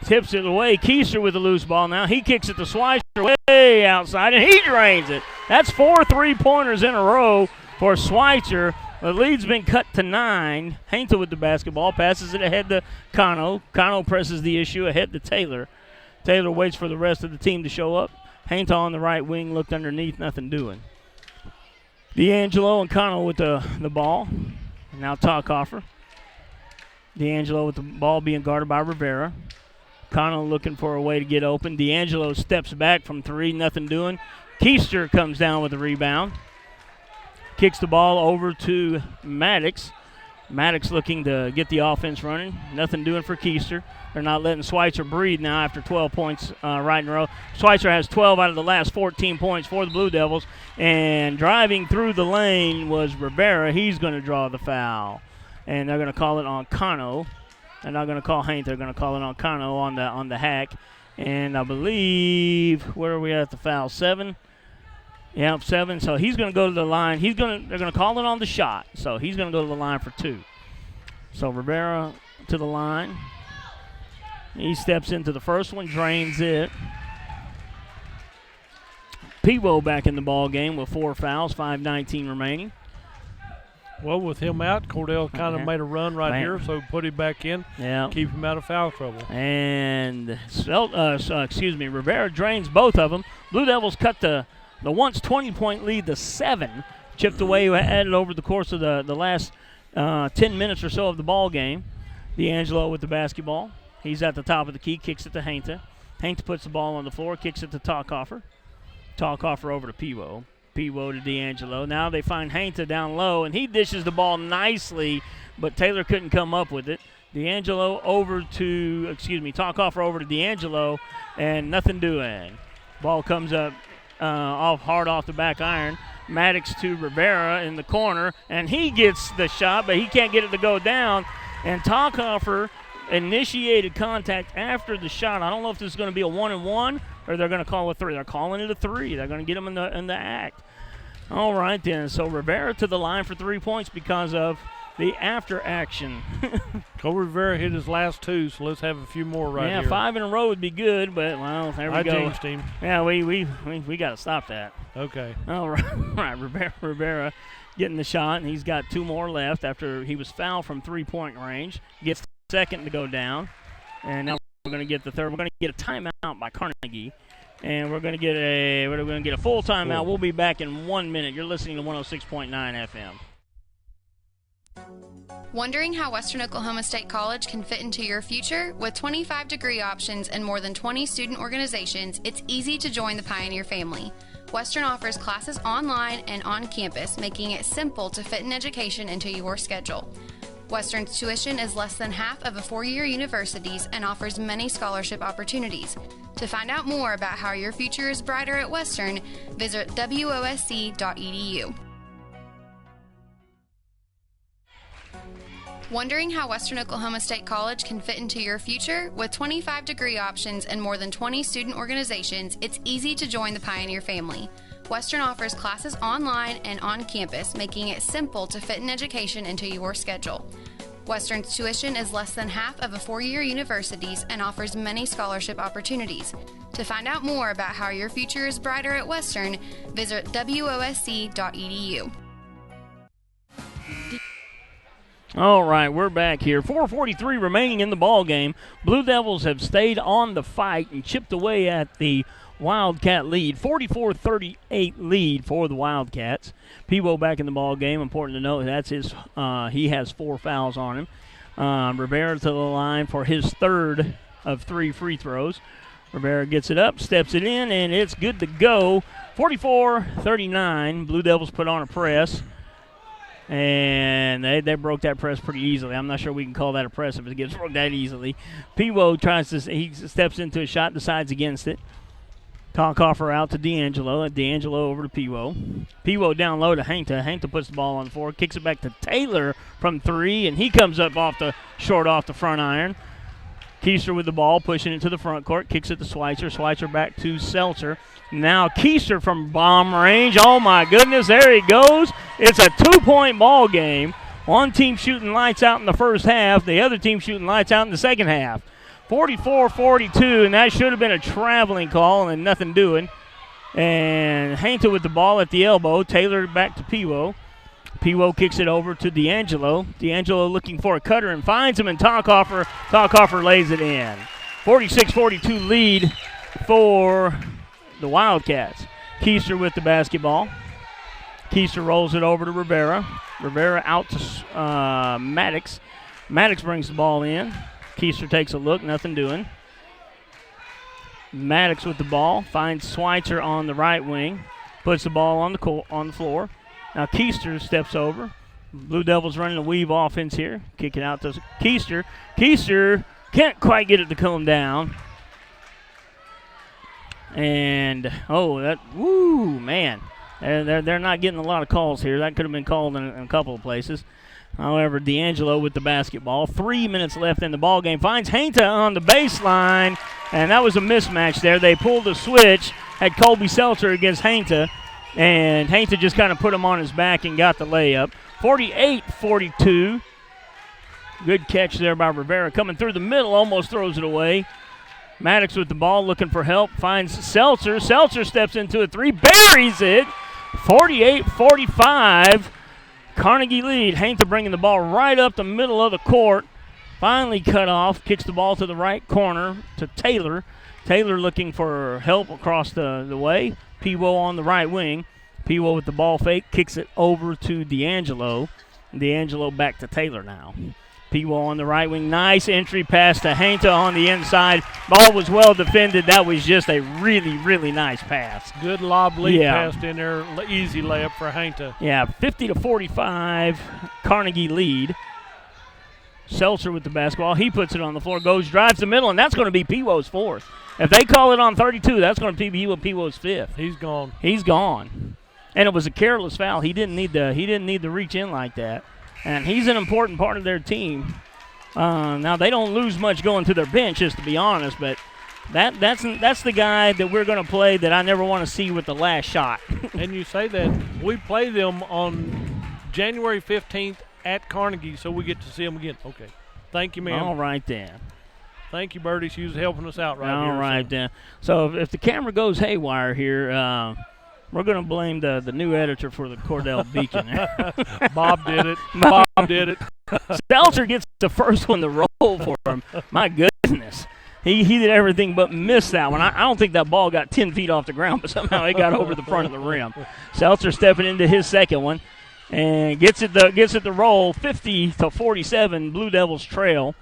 tips it away. Keister with the loose ball now. He kicks it to Schweitzer way outside, and he drains it. That's 4 3-pointers in a row for Schweitzer. The lead's been cut to 9. Hainta with the basketball, passes it ahead to Cano. Cano presses the issue ahead to Taylor. Taylor waits for the rest of the team to show up. Hainta on the right wing, looked underneath, nothing doing. D'Angelo and Cano with the ball. Now Talkoffer. D'Angelo with the ball being guarded by Rivera. Cano looking for a way to get open. D'Angelo steps back from 3, nothing doing. Keister comes down with the rebound. Kicks the ball over to Maddox. Maddox looking to get the offense running. Nothing doing for Keister. They're not letting Schweitzer breathe now after 12 points right in a row. Schweitzer has 12 out of the last 14 points for the Blue Devils. And driving through the lane was Rivera. He's going to draw the foul. And they're going to call it on Cano. They're not going to call Hainta. They're going to call it on Cano on the hack. And I believe, where are we at the foul? 7? Yeah, 7. So he's going to go to the line. They're going to call it on the shot. So he's going to go to the line for 2. So Rivera to the line. He steps into the first one, drains it. Peebo back in the ball game with 4 fouls, 5:19 remaining. Well, with him out, Cordell kind of made a run here, so put him back in, keep him out of foul trouble. And Rivera drains both of them. Blue Devils cut the once 20-point lead to 7, chipped away, added over the course of the last 10 minutes or so of the ball game. D'Angelo with the basketball. He's at the top of the key, kicks it to Hainta. Hainta puts the ball on the floor, kicks it to Talkoffer. Talkoffer over to Peebo. Peewo to D'Angelo. Now they find Hainta down low, and he dishes the ball nicely, but Taylor couldn't come up with it. Talkoffer over to D'Angelo, and nothing doing. Ball comes up hard off the back iron. Maddox to Rivera in the corner, and he gets the shot, but he can't get it to go down. And Talkoffer initiated contact after the shot. I don't know if this is going to be a 1-and-1 or they're going to call a 3. They're calling it a 3. They're going to get him in the act. All right, then. So Rivera to the line for 3 points because of the after action. Cole Rivera hit his last 2, so let's have a few more here. Yeah, 5 in a row would be good, but, well, there we go. I jinxed him. Yeah, we got to stop that. Okay. All right, Rivera getting the shot, and he's got 2 more left after he was fouled from 3-point range. Gets the second to go down, and now we're going to get the third. We're going to get a timeout by Carnegie, and we're going to get a full timeout. We'll be back in 1 minute. You're listening to 106.9 FM. Wondering how Western Oklahoma State College can fit into your future? With 25 degree options and more than 20 student organizations, it's easy to join the Pioneer family. Western offers classes online and on campus, making it simple to fit an education into your schedule. Western's tuition is less than half of a 4-year university's and offers many scholarship opportunities. To find out more about how your future is brighter at Western, visit wosc.edu. Wondering how Western Oklahoma State College can fit into your future? With 25 degree options and more than 20 student organizations, it's easy to join the Pioneer family. Western offers classes online and on campus, making it simple to fit an education into your schedule. Western's tuition is less than half of a 4-year university's and offers many scholarship opportunities. To find out more about how your future is brighter at Western, visit wosc.edu. All right, we're back here. 4:43 remaining in the ball game. Blue Devils have stayed on the fight and chipped away at the Wildcat lead. 44-38 lead for the Wildcats. Peewo back in the ball game. Important to note that's his. He has 4 fouls on him. Rivera to the line for his third of 3 free throws. Rivera gets it up, steps it in, and it's good to go. 44-39. Blue Devils put on a press. And they broke that press pretty easily. I'm not sure we can call that a press if it gets broke that easily. Peewo he steps into a shot, decides against it. Talkoffer out to D'Angelo, and D'Angelo over to Peewo. Peewo down low to Hainta. Hainta puts the ball on the floor, kicks it back to Taylor from 3, and he comes up off the front iron. Keister with the ball, pushing it to the front court, kicks it to Schweitzer. Schweitzer back to Seltzer. Now Keister from bomb range. Oh, my goodness, there he goes. It's a 2-point ball game. One team shooting lights out in the first half. The other team shooting lights out in the second half. 44-42, and that should have been a traveling call and nothing doing. And Hainta with the ball at the elbow. Taylor back to Peewo. Peewo kicks it over to D'Angelo. D'Angelo looking for a cutter and finds him, and Talkoffer lays it in. 46-42 lead for the Wildcats. Keister with the basketball. Keister rolls it over to Rivera. Rivera out to Maddox. Maddox brings the ball in. Keister takes a look, nothing doing. Maddox with the ball, finds Schweitzer on the right wing, puts the ball on the floor. Now Keister steps over. Blue Devils running a weave offense here. Kick it out to Keister. Keister can't quite get it to come down. And, man. They're not getting a lot of calls here. That could have been called in a couple of places. However, D'Angelo with the basketball. 3 minutes left in the ball game. Finds Hainta on the baseline, and that was a mismatch there. They pulled a switch, had Colby Seltzer against Hainta, and Hainta just kind of put him on his back and got the layup. 48-42. Good catch there by Rivera. Coming through the middle, almost throws it away. Maddox with the ball, looking for help, finds Seltzer. Seltzer steps into a 3, buries it. 48-45. Carnegie lead. Hainta bringing the ball right up the middle of the court. Finally cut off. Kicks the ball to the right corner to Taylor. Taylor looking for help across the way. Peewo on the right wing. Peewo with the ball fake. Kicks it over to D'Angelo. D'Angelo back to Taylor now. Peewall on the right wing. Nice entry pass to Hainta on the inside. Ball was well defended. That was just a really, really nice pass. Good lob lead pass in there. Easy layup for Hainta. Yeah, 50-45, Carnegie lead. Seltzer with the basketball. He puts it on the floor, drives the middle, and that's going to be Peewall's fourth. If they call it on 32, that's going to be Peewall's fifth. He's gone. He's gone. And it was a careless foul. He didn't need to reach in like that. And he's an important part of their team. Now, they don't lose much going to their benches, to be honest, but that's the guy that we're going to play that I never want to see with the last shot. And you say that we play them on January 15th at Carnegie, so we get to see them again. Okay. Thank you, ma'am. All right, then. Thank you, Bertie. She was helping us out here. All right, then. So if the camera goes haywire here, we're going to blame the new editor for the Cordell Beacon. Bob did it. Bob did it. Seltzer gets the first one to roll for him. My goodness. He did everything but miss that one. I don't think that ball got 10 feet off the ground, but somehow it got over the front of the rim. Seltzer stepping into his second one and gets it to roll. 50-47, Blue Devils trail.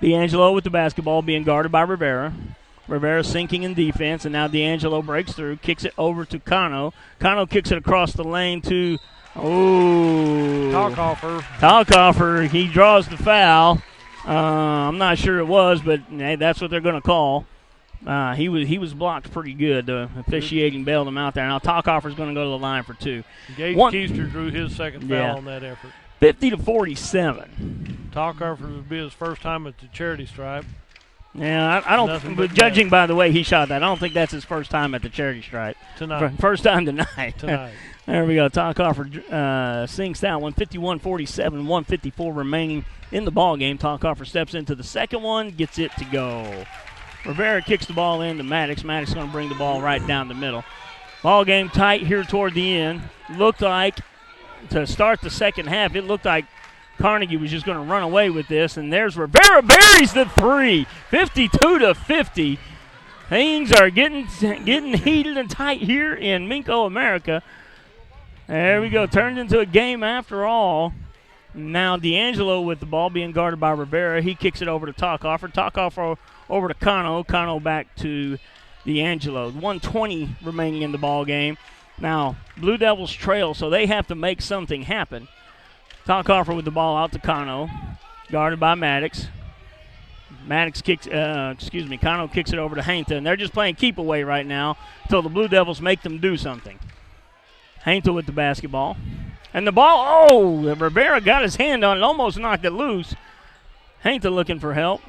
D'Angelo with the basketball being guarded by Rivera. Rivera sinking in defense, and now D'Angelo breaks through, kicks it over to Cano. Cano kicks it across the lane to Talkoffer. He draws the foul. I'm not sure it was, but hey, that's what they're going to call. He was blocked pretty good. The officiating bailed him out there. Now Talkoffer's going to go to the line for two. Gage Keister drew his second foul on that effort. 50-47. Talkoffer would be his first time at the charity stripe. Yeah, I don't. But judging by the way he shot that, I don't think that's his first time at the charity stripe. Tonight. First time tonight. There we go. Talkoffer sinks that one. 51-47, 154 remaining in the ball game. Talkoffer steps into the second one, gets it to go. Rivera kicks the ball into Maddox. Maddox going to bring the ball right down the middle. Ball game tight here toward the end. Looked like to start the second half, it looked like Carnegie was just going to run away with this, and there's Rivera buries the three, 52-50. Things are getting heated and tight here in Minco, America. There we go, turned into a game after all. Now D'Angelo with the ball being guarded by Rivera. He kicks it over to Talkoffer. Talkoffer over to Cano. Cano back to D'Angelo. 1:20 remaining in the ball game. Now Blue Devils trail, so they have to make something happen. Talkoffer with the ball out to Cano, guarded by Maddox. Cano kicks it over to Hainta, and they're just playing keep away right now until the Blue Devils make them do something. Hainta with the basketball. And the ball, Rivera got his hand on it, almost knocked it loose. Hainta looking for help.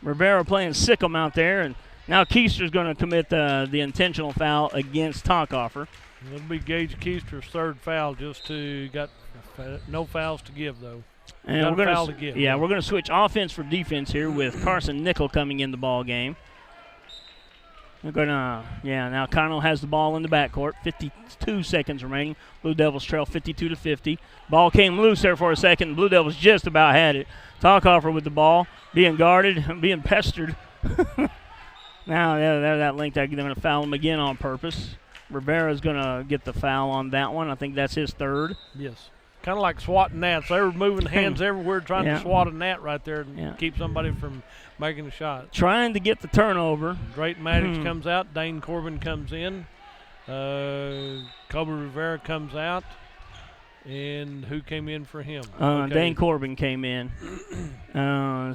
Rivera playing sick 'em out there, and now Keister's going to commit the intentional foul against Talkoffer. It'll be Gage Keister's third foul, got no fouls to give, though. And we're going to switch offense for defense here with Carson Nickel coming in the ball game. Now Connell has the ball in the backcourt. 52 seconds remaining. Blue Devils trail 52-50. Ball came loose there for a second. Blue Devils just about had it. Talkoffer with the ball, being guarded, being pestered. Now that length, they're going to foul him again on purpose. Rivera's going to get the foul on that one. I think that's his third. Yes. Kind of like swatting gnats. They were moving hands everywhere trying to swat a gnat right there and keep somebody from making a shot. Trying to get the turnover. Drayton Maddox comes out. Dane Corbin comes in. Kobe Rivera comes out. And who came in for him? Dane Corbin came in. They're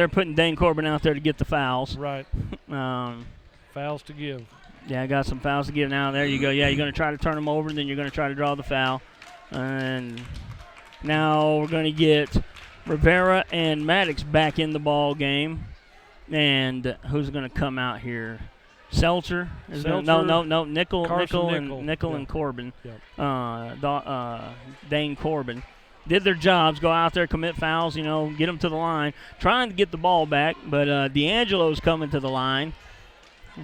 putting Dane Corbin out there to get the fouls. Right. Fouls to give. Yeah, I got some fouls to give now. There you go. Yeah, you're going to try to turn them over, and then you're going to try to draw the foul. And now we're going to get Rivera and Maddox back in the ball game. And who's going to come out here? Seltzer? No. Nickel and Corbin. Yep. Dane Corbin did their jobs, go out there, commit fouls, get them to the line. Trying to get the ball back, but D'Angelo's coming to the line.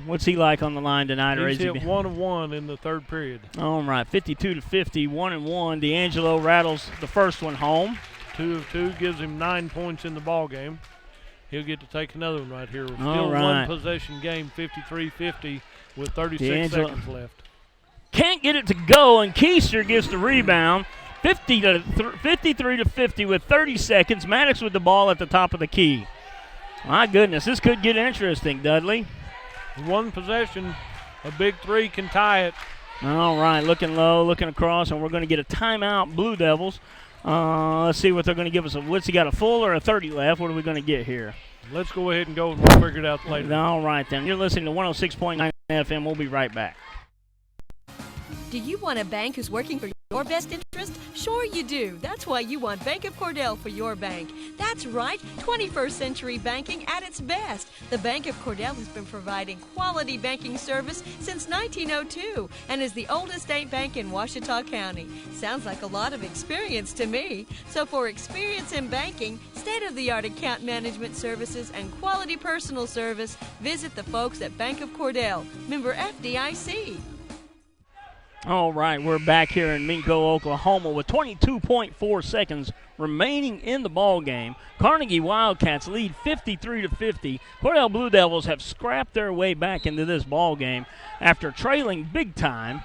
What's he like on the line tonight? He's hit 1-of-1 in the third period. All right, 52-50, 1-1. D'Angelo rattles the first one home. 2 of 2 gives him 9 points in the ball game. He'll get to take another one right here. Still one possession game, 53-50 with 36 seconds left. Can't get it to go, and Keister gets the rebound. 53 to 50 with 30 seconds. Maddox with the ball at the top of the key. My goodness, this could get interesting, Dudley. One possession, a big three can tie it. All right, looking low, looking across, and we're going to get a timeout, Blue Devils. Let's see what they're going to give us. What's he got, a full or a 30 left? What are we going to get here? Let's go ahead and go. We'll figure it out later. All right, then. You're listening to 106.9 FM. We'll be right back. Do you want a bank who's working for your best interest? Sure you do. That's why you want Bank of Cordell for your bank. That's right, 21st century banking at its best. The Bank of Cordell has been providing quality banking service since 1902 and is the oldest state bank in Ouachita County. Sounds like a lot of experience to me. So for experience in banking, state-of-the-art account management services, and quality personal service, visit the folks at Bank of Cordell, member FDIC. All right, we're back here in Minko, Oklahoma with 22.4 seconds remaining in the ball game. Carnegie Wildcats lead 53 to 50. Cordell Blue Devils have scrapped their way back into this ball game after trailing big time.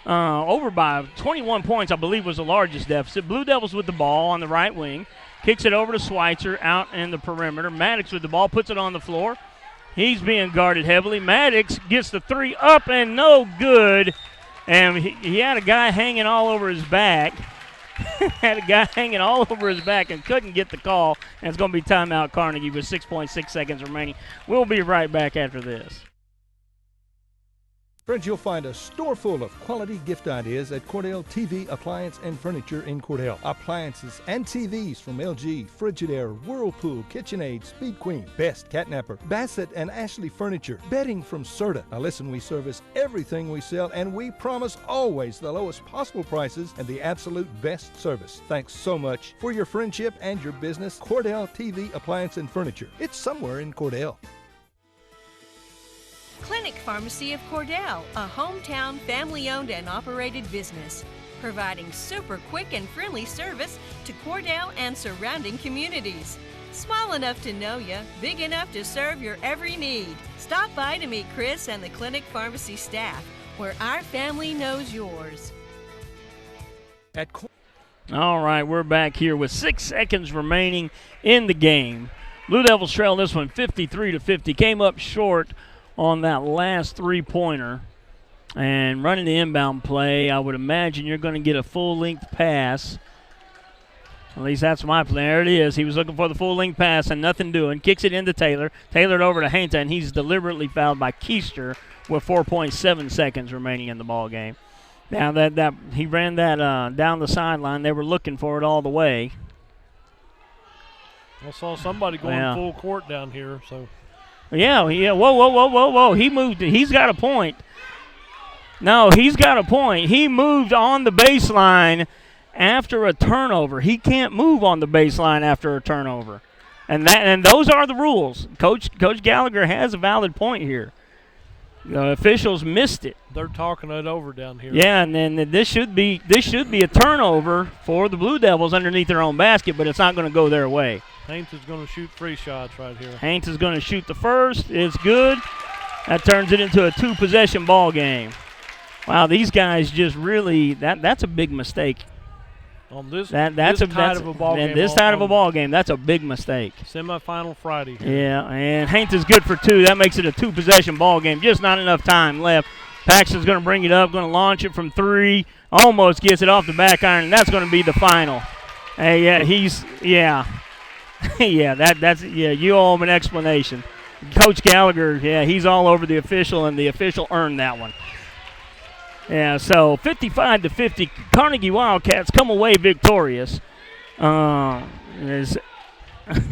Over by 21 points, I believe, was the largest deficit. Blue Devils with the ball on the right wing. Kicks it over to Schweitzer out in the perimeter. Maddox with the ball, puts it on the floor. He's being guarded heavily. Maddox gets the three up and no good. And he had a guy hanging all over his back. And couldn't get the call. And it's going to be timeout Carnegie with 6.6 seconds remaining. We'll be right back after this. Friends, you'll find a store full of quality gift ideas at Cordell TV, Appliance, and Furniture in Cordell. Appliances and TVs from LG, Frigidaire, Whirlpool, KitchenAid, Speed Queen, Best, Catnapper, Bassett, and Ashley Furniture. Bedding from Serta. Now listen, we service everything we sell, and we promise always the lowest possible prices and the absolute best service. Thanks so much for your friendship and your business. Cordell TV, Appliance, and Furniture. It's somewhere in Cordell. Clinic Pharmacy of Cordell, a hometown family-owned and operated business, providing super quick and friendly service to Cordell and surrounding communities. Small enough to know you, big enough to serve your every need. Stop by to meet Chris and the Clinic Pharmacy staff, where our family knows yours. All right, we're back here with 6 seconds remaining in the game. Blue Devils trail this one 53 to 50. Came up short on that last three-pointer. And running the inbound play, I would imagine you're going to get a full-length pass. At least that's my plan. There it is. He was looking for the full-length pass and nothing doing. Kicks it into Taylor. Taylor over to Hainta, and he's deliberately fouled by Keister with 4.7 seconds remaining in the ball game. Now that he ran that down the sideline, they were looking for it all the way. I saw somebody going full court down here, so. Yeah. Whoa. He moved. He's got a point. No, he's got a point. He moved on the baseline after a turnover. He can't move on the baseline after a turnover. And those are the rules. Coach Gallagher has a valid point here. The officials missed it. They're talking it over down here. Yeah, and then this should be a turnover for the Blue Devils underneath their own basket, but it's not going to go their way. Haynes is going to shoot 3 shots right here. Haynes is going to shoot the first. It's good. That turns it into a 2-possession ball game. Wow, these guys just really that's a big mistake. On this side of a ball game, that's a big mistake. Semifinal Friday. Yeah, and Haynes is good for 2. That makes it a 2-possession ball game. Just not enough time left. Paxton's going to bring it up, going to launch it from 3. Almost gets it off the back iron, and that's going to be the final. Hey, you owe him an explanation. Coach Gallagher, he's all over the official, and the official earned that one. Yeah, so 55 to 50, Carnegie Wildcats come away victorious.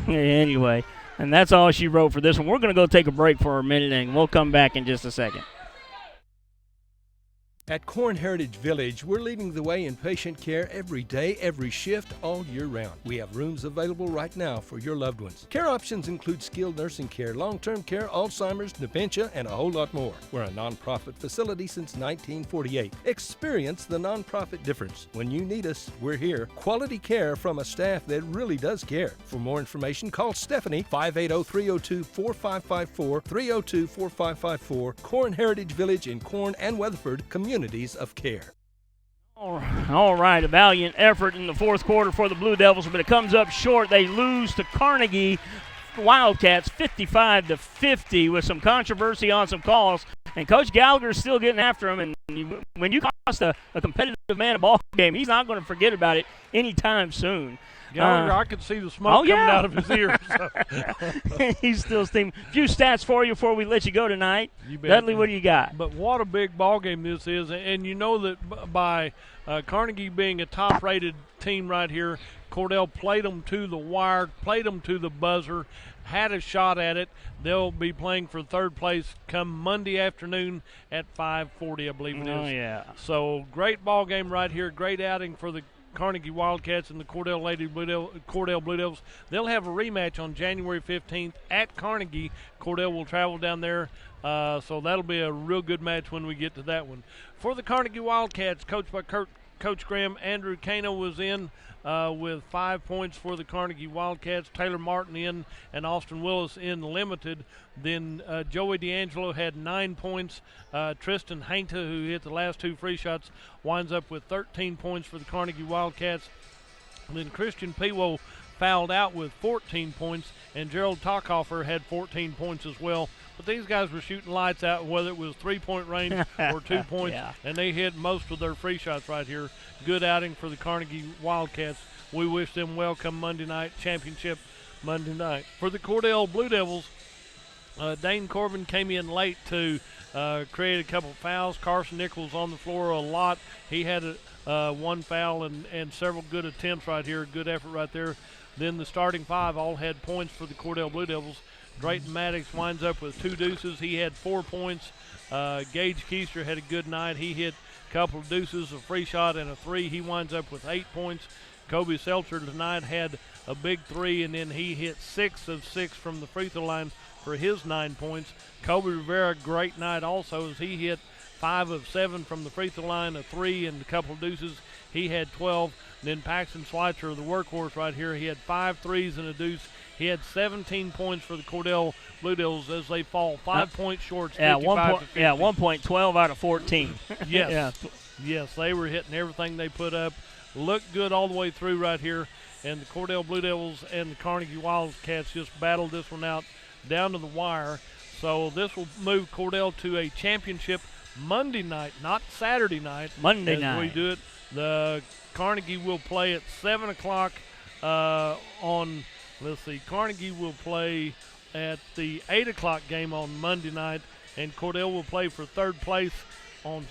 Anyway, and that's all she wrote for this one. We're going to go take a break for a minute, and we'll come back in just a second. At Corn Heritage Village, we're leading the way in patient care every day, every shift, all year round. We have rooms available right now for your loved ones. Care options include skilled nursing care, long-term care, Alzheimer's, dementia, and a whole lot more. We're a nonprofit facility since 1948. Experience the nonprofit difference. When you need us, we're here. Quality care from a staff that really does care. For more information, call Stephanie, 580-302-4554, 302-4554, Corn Heritage Village in Corn and Weatherford, Communities of Care. All All right, a valiant effort in the fourth quarter for the Blue Devils, but it comes up short. They lose to Carnegie Wildcats 55-50 with some controversy on some calls. And Coach Gallagher's still getting after him. And when you cost a competitive man a ball game, he's not going to forget about it anytime soon. Gallagher, I could see the smoke coming out of his ears. So. He's still steaming. A few stats for you before we let you go tonight. You bet. Dudley, what do you got? But what a big ball game this is. And you know that by Carnegie being a top-rated team right here, Cordell played them to the wire, played them to the buzzer, had a shot at it. They'll be playing for third place come Monday afternoon at 5:40, I believe it is. Oh, yeah. So great ball game right here. Great outing for the Carnegie Wildcats and the Cordell Blue Devils. They'll have a rematch on January 15th at Carnegie. Cordell will travel down there, so that'll be a real good match when we get to that one. For the Carnegie Wildcats, coached by Coach Graham, Andrew Cano was in with 5 points for the Carnegie Wildcats. Taylor Martin in and Austin Willis in limited. Then Joey D'Angelo had 9 points. Tristan Hainta, who hit the last 2 free shots, winds up with 13 points for the Carnegie Wildcats. And then Christian Pewo fouled out with 14 points, and Gerald Talkoffer had 14 points as well. But these guys were shooting lights out, whether it was 3-point range or 2 points, and they hit most of their free shots right here. Good outing for the Carnegie Wildcats. We wish them well come Monday night, championship Monday night. For the Cordell Blue Devils, Dane Corbin came in late to create a couple fouls. Carson Nichols on the floor a lot. He had one foul and several good attempts right here. Good effort right there. Then the starting 5 all had points for the Cordell Blue Devils. Drayton Maddox winds up with 2 deuces. He had 4 points. Gage Keister had a good night. He hit a couple of deuces, a free shot, and a 3. He winds up with 8 points. Kobe Seltzer tonight had a big 3, and then he hit 6 of 6 from the free throw line for his 9 points. Kobe Rivera, great night also, as he hit 5 of 7 from the free throw line, a 3 and a couple of deuces. He had 12. And then Paxton Schweitzer, the workhorse right here, he had 5 threes and a deuce. He had 17 points for the Cordell Blue Devils as they fall 5 points short. 1 point, 12 out of 14. Yes. Yes, they were hitting everything they put up. Looked good all the way through right here. And the Cordell Blue Devils and the Carnegie Wildcats just battled this one out down to the wire. So this will move Cordell to a championship Monday night, not Saturday night. Monday night. As we do it. The Carnegie will play at 7 o'clock on, let's see, Carnegie will play at the 8 o'clock game on Monday night, and Cordell will play for third place on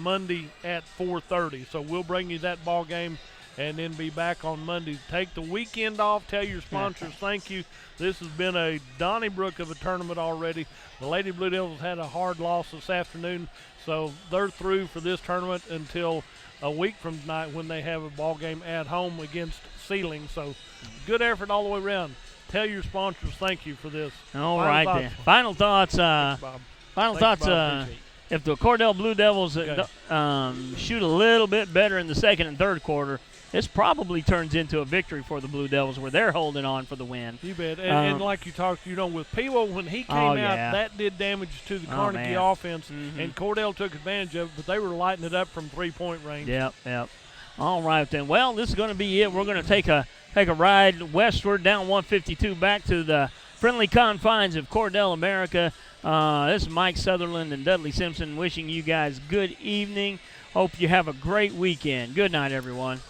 Monday at 4:30. So we'll bring you that ball game and then be back on Monday. Take the weekend off. Tell your sponsors thank you. This has been a Donnybrook of a tournament already. The Lady Blue Devils had a hard loss this afternoon, so they're through for this tournament until a week from tonight when they have a ball game at home against Sealing. So good effort all the way around. Tell your sponsors thank you for this. All right, then. Final thoughts. If the Cordell Blue Devils shoot a little bit better in the second and third quarter, this probably turns into a victory for the Blue Devils where they're holding on for the win. You bet. And like you talked, with Pewo, when he came out, that did damage to the Carnegie offense, and Cordell took advantage of it, but they were lighting it up from 3-point range. Yep. All right, then. Well, this is going to be it. We're going to take a ride westward down 152 back to the friendly confines of Cordell, America. This is Mike Sutherland and Dudley Simpson wishing you guys good evening. Hope you have a great weekend. Good night, everyone.